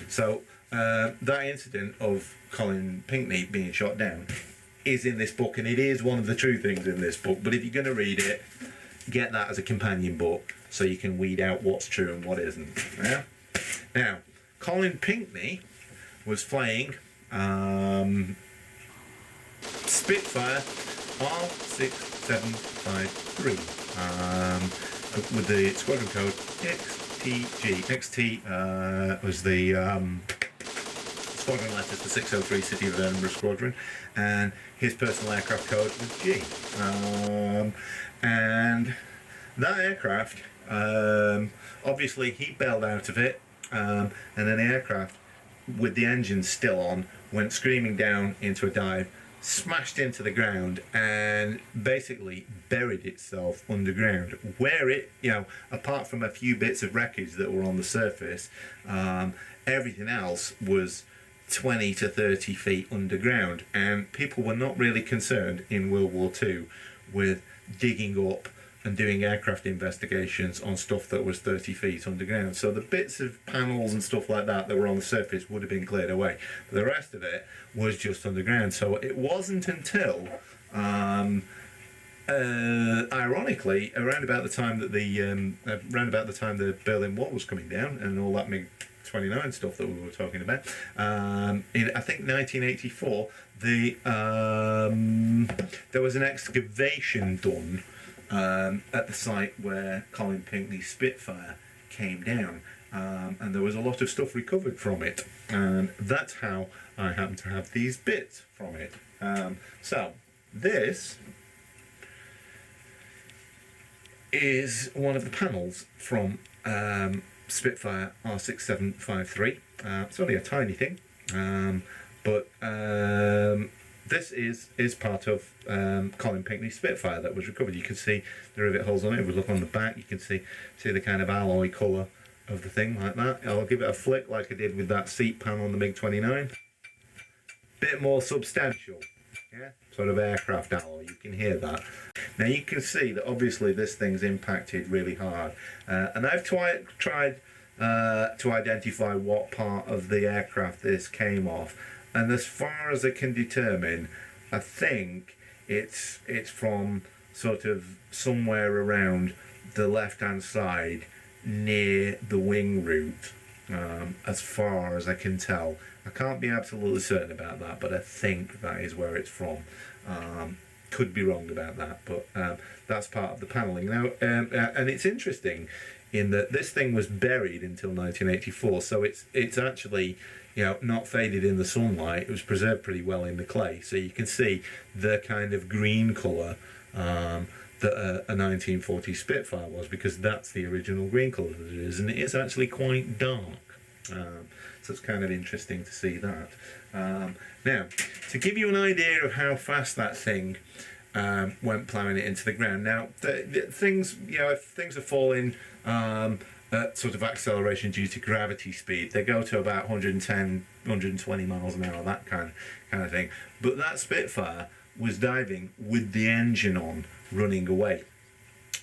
So that incident of Colin Pinkney being shot down is in this book, and it is one of the true things in this book. But if you're going to read it, get that as a companion book so you can weed out what's true and what isn't. Yeah? Now, Colin Pinkney was flying Spitfire R6753 with the squadron code XTG. XT was the squadron letters for 603 City of Edinburgh Squadron, and his personal aircraft code was G. And that aircraft, obviously he bailed out of it, and then the aircraft, with the engine still on, went screaming down into a dive, smashed into the ground, and basically buried itself underground, where it, you know, apart from a few bits of wreckage that were on the surface, everything else was 20 to 30 feet underground. And people were not really concerned in World War II with digging up and doing aircraft investigations on stuff that was 30 feet underground. So the bits of panels and stuff like that that were on the surface would have been cleared away. But the rest of it was just underground. So it wasn't until Ironically, around about the time that the Berlin Wall was coming down and all that MiG-29 stuff that we were talking about, in I think 1984, there was an excavation done at the site where Colin Pinckney's Spitfire came down, and there was a lot of stuff recovered from it, and that's how I happen to have these bits from it. So this is one of the panels from Spitfire R6753. It's only a tiny thing, but this is part of Colin Pinckney's Spitfire that was recovered. You can see the rivet holes on it. If we look on the back, you can see the kind of alloy colour of the thing like that. I'll give it a flick like I did with that seat panel on the MiG-29. Bit more substantial, yeah, sort of aircraft alloy. You can hear that. Now you can see that obviously this thing's impacted really hard, and I've tried to identify what part of the aircraft this came off, and as far as I can determine, I think it's from sort of somewhere around the left hand side near the wing root, as far as I can tell. I can't be absolutely certain about that, but I think that is where it's from. Could be wrong about that, but that's part of the panelling. Now, and it's interesting in that this thing was buried until 1984, so it's actually, you know, not faded in the sunlight. It was preserved pretty well in the clay, so you can see the kind of green colour that a 1940 Spitfire was, because that's the original green colour that it is, and it is actually quite dark. So it's kind of interesting to see that. Now, to give you an idea of how fast that thing went ploughing it into the ground. Now, things, you know, if things are falling at sort of acceleration due to gravity speed, they go to about 110, 120 miles an hour, that kind of thing. But that Spitfire was diving with the engine on, running away.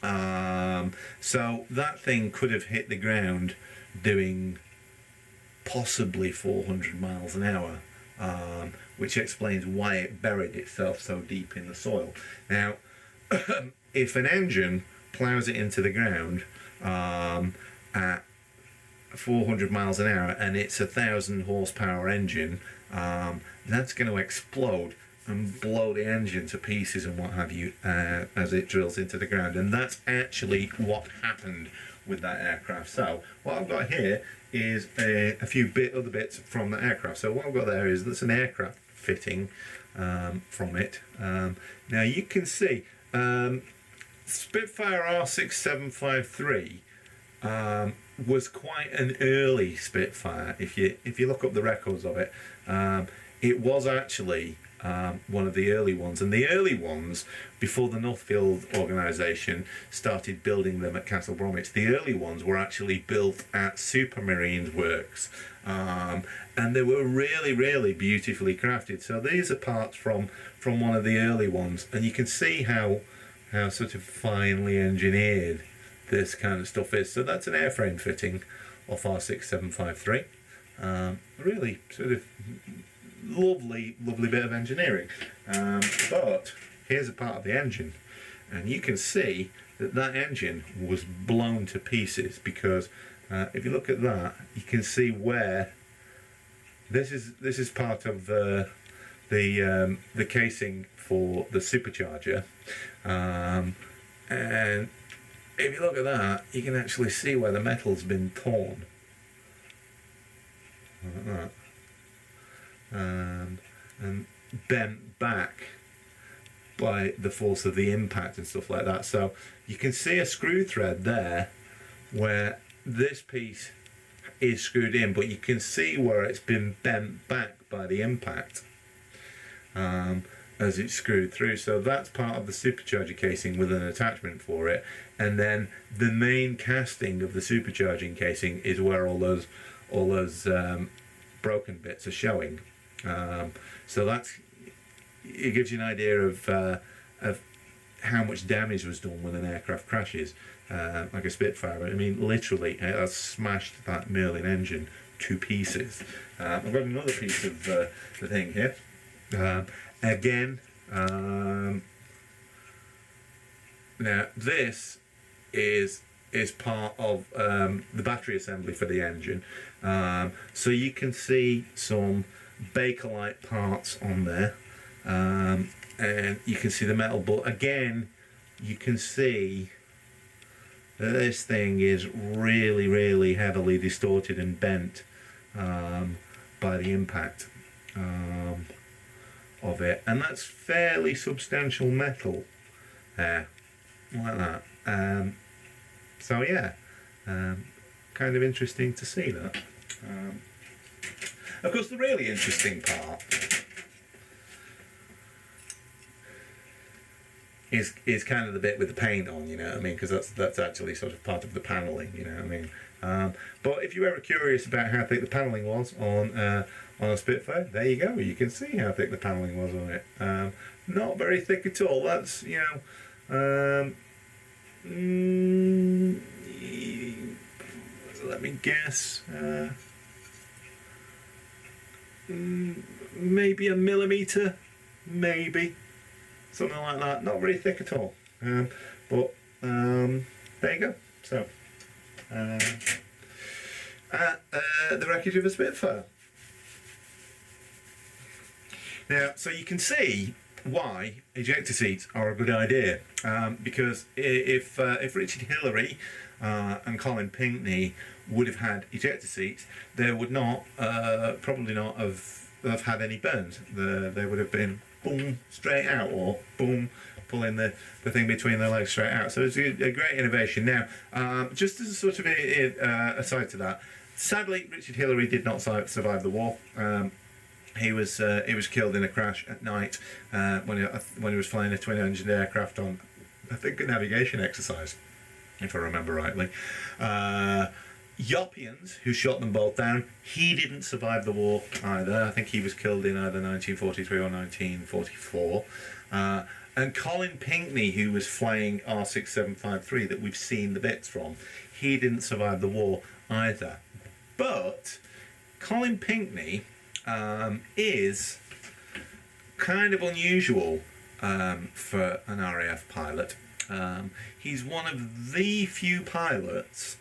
So that thing could have hit the ground doing possibly 400 miles an hour, which explains why it buried itself so deep in the soil. Now, if an engine ploughs it into the ground at 400 miles an hour and it's a 1,000 horsepower engine, that's going to explode and blow the engine to pieces and what have you as it drills into the ground. And that's actually what happened with that aircraft. So what I've got here is a few other bits from the aircraft. So what I've got there is that's an aircraft fitting from it. Now you can see Spitfire R6753 was quite an early Spitfire. If you look up the records of it, it was actually one of the early ones, and the early ones before the Northfield organisation started building them at Castle Bromwich, the early ones were actually built at Supermarine works, and they were really beautifully crafted. So these are parts from one of the early ones, and you can see how sort of finely engineered this kind of stuff is. So that's an airframe fitting off R6753. Really sort of lovely bit of engineering, but here's a part of the engine, and you can see that engine was blown to pieces, because if you look at that, you can see where this is part of the casing for the supercharger, and if you look at that, you can actually see where the metal's been torn like that. And bent back by the force of the impact and stuff like that. So you can see a screw thread there where this piece is screwed in, but you can see where it's been bent back by the impact as it's screwed through. So that's part of the supercharger casing with an attachment for it, and then the main casting of the supercharging casing is where all those broken bits are showing. So it gives you an idea of how much damage was done when an aircraft crashes, like a Spitfire. I mean, literally, it has smashed that Merlin engine to pieces. I've got another piece of the thing here. Again, Now this is part of the battery assembly for the engine, so you can see some Bakelite parts on there, and you can see the metal, but again you can see that this thing is really heavily distorted and bent by the impact of it, and that's fairly substantial metal there, like that. So yeah, kind of interesting to see that. Of course, the really interesting part is kind of the bit with the paint on, you know what I mean, because that's actually sort of part of the panelling, you know what I mean. But if you're ever curious about how thick the panelling was on a Spitfire, there you go. You can see how thick the panelling was on it. Not very thick at all. That's, you know, let me guess, maybe a millimetre, maybe something like that. Not very thick at all. But there you go. So the wreckage of a Spitfire. Now, so you can see why ejector seats are a good idea, because if Richard Hillary and Colin Pinkney would have had ejector seats, they would not probably not have had any burns. They would have been boom straight out, or boom pulling the thing between their legs straight out. So it's a great innovation. Now, just as a sort of aside to that, sadly Richard Hillary did not survive the war. He was killed in a crash at night when he was flying a twin-engined aircraft on, I think, a navigation exercise, if I remember rightly. Yopians, who shot them both down, he didn't survive the war either. I think he was killed in either 1943 or 1944. And Colin Pinkney, who was flying R6753 that we've seen the bits from, he didn't survive the war either. But Colin Pinkney is kind of unusual for an RAF pilot. He's one of the few pilots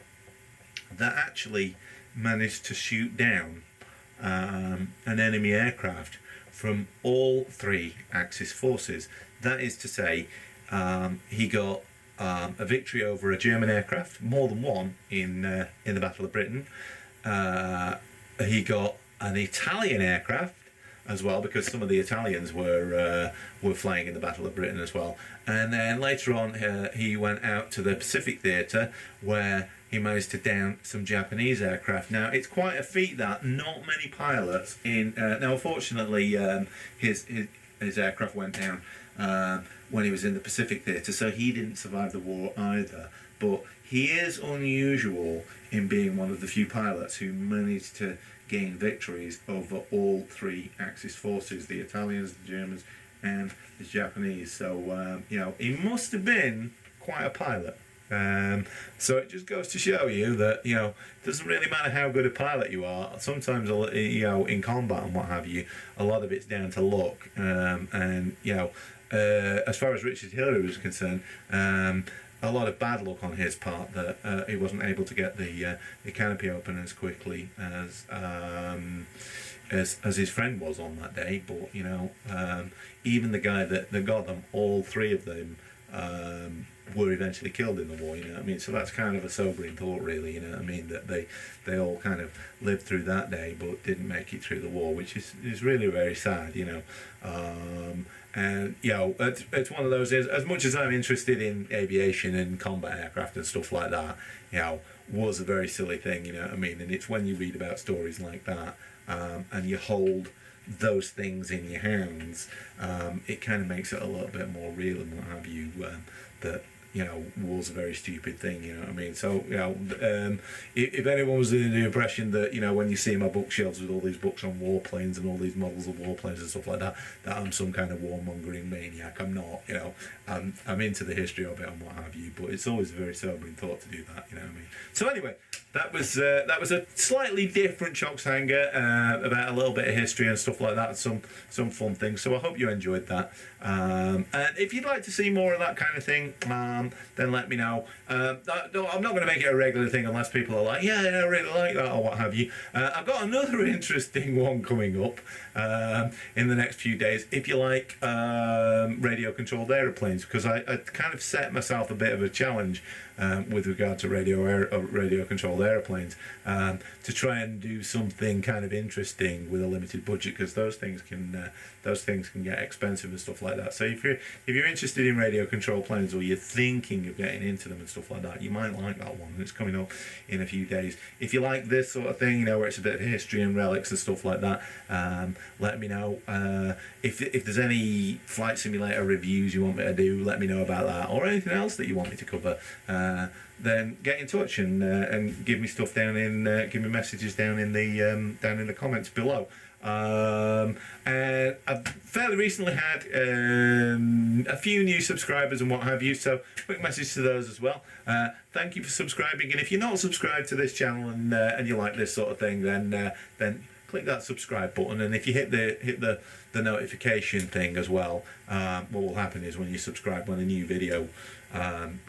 that actually managed to shoot down an enemy aircraft from all three Axis forces. That is to say, he got a victory over a German aircraft, more than one, in the Battle of Britain. He got an Italian aircraft as well, because some of the Italians were flying in the Battle of Britain as well. And then later on, he went out to the Pacific Theatre, where he managed to down some Japanese aircraft. Now, it's quite a feat that not many pilots in... now, unfortunately, his aircraft went down when he was in the Pacific Theatre, so he didn't survive the war either. But he is unusual in being one of the few pilots who managed to gain victories over all three Axis forces, the Italians, the Germans, and the Japanese. So, you know, he must have been quite a pilot. So it just goes to show you that, you know, it doesn't really matter how good a pilot you are. Sometimes, you know, in combat and what have you, a lot of it's down to luck. And, you know, as far as Richard Hillary was concerned, a lot of bad luck on his part that he wasn't able to get the canopy open as quickly as his friend was on that day. But, you know, even the guy that got them, all three of them were eventually killed in the war, you know what I mean? So that's kind of a sobering thought, really, you know what I mean? That they all kind of lived through that day but didn't make it through the war, which is really very sad, you know. And, you know, it's one of those, as much as I'm interested in aviation and combat aircraft and stuff like that, you know, was a very silly thing, you know what I mean? And it's when you read about stories like that, and you hold those things in your hands, it kind of makes it a little bit more real and what have you, that, you know, war's a very stupid thing, you know what I mean? So, you know, if anyone was in the impression that, you know, when you see my bookshelves with all these books on warplanes and all these models of warplanes and stuff like that, that I'm some kind of warmongering maniac, I'm not, you know. I'm into the history of it and what have you, but it's always a very sobering thought to do that, you know what I mean? So anyway, that was a slightly different Chocks Hangar, about a little bit of history and stuff like that, some fun things. So I hope you enjoyed that. And if you'd like to see more of that kind of thing, then let me know. I'm not going to make it a regular thing unless people are like, yeah, I really like that or what have you. I've got another interesting one coming up in the next few days. If you like radio controlled aeroplanes, because I kind of set myself a bit of a challenge with regard to radio controlled aeroplanes, to try and do something kind of interesting with a limited budget, because those things can get expensive and stuff like that. So if you're interested in radio controlled planes, or you're thinking of getting into them and stuff like that, you might like that one, and it's coming up in a few days. If you like this sort of thing, you know, where it's a bit of history and relics and stuff like that, let me know. If there's any flight simulator reviews you want me to do, let me know about that, or anything else that you want me to cover. Then get in touch and give me stuff down in give me messages down in the comments below. And I've fairly recently had a few new subscribers and what have you, so quick message to those as well. Thank you for subscribing, and if you're not subscribed to this channel and you like this sort of thing, then click that subscribe button, and if you hit the notification thing as well, what will happen is when you subscribe, when a new video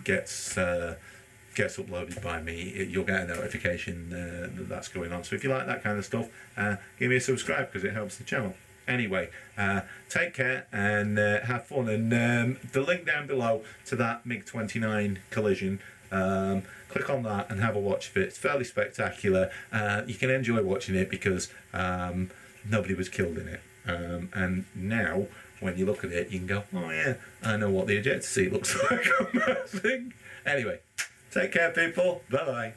gets uploaded by me, you'll get a notification that that's going on. So if you like that kind of stuff, give me a subscribe, because it helps the channel. Anyway, take care and have fun, and the link down below to that MiG-29 collision, click on that and have a watch of it. It's fairly spectacular. You can enjoy watching it because nobody was killed in it, and now when you look at it you can go, oh yeah, I know what the ejector seat looks like on that thing. Anyway, take care people, bye bye.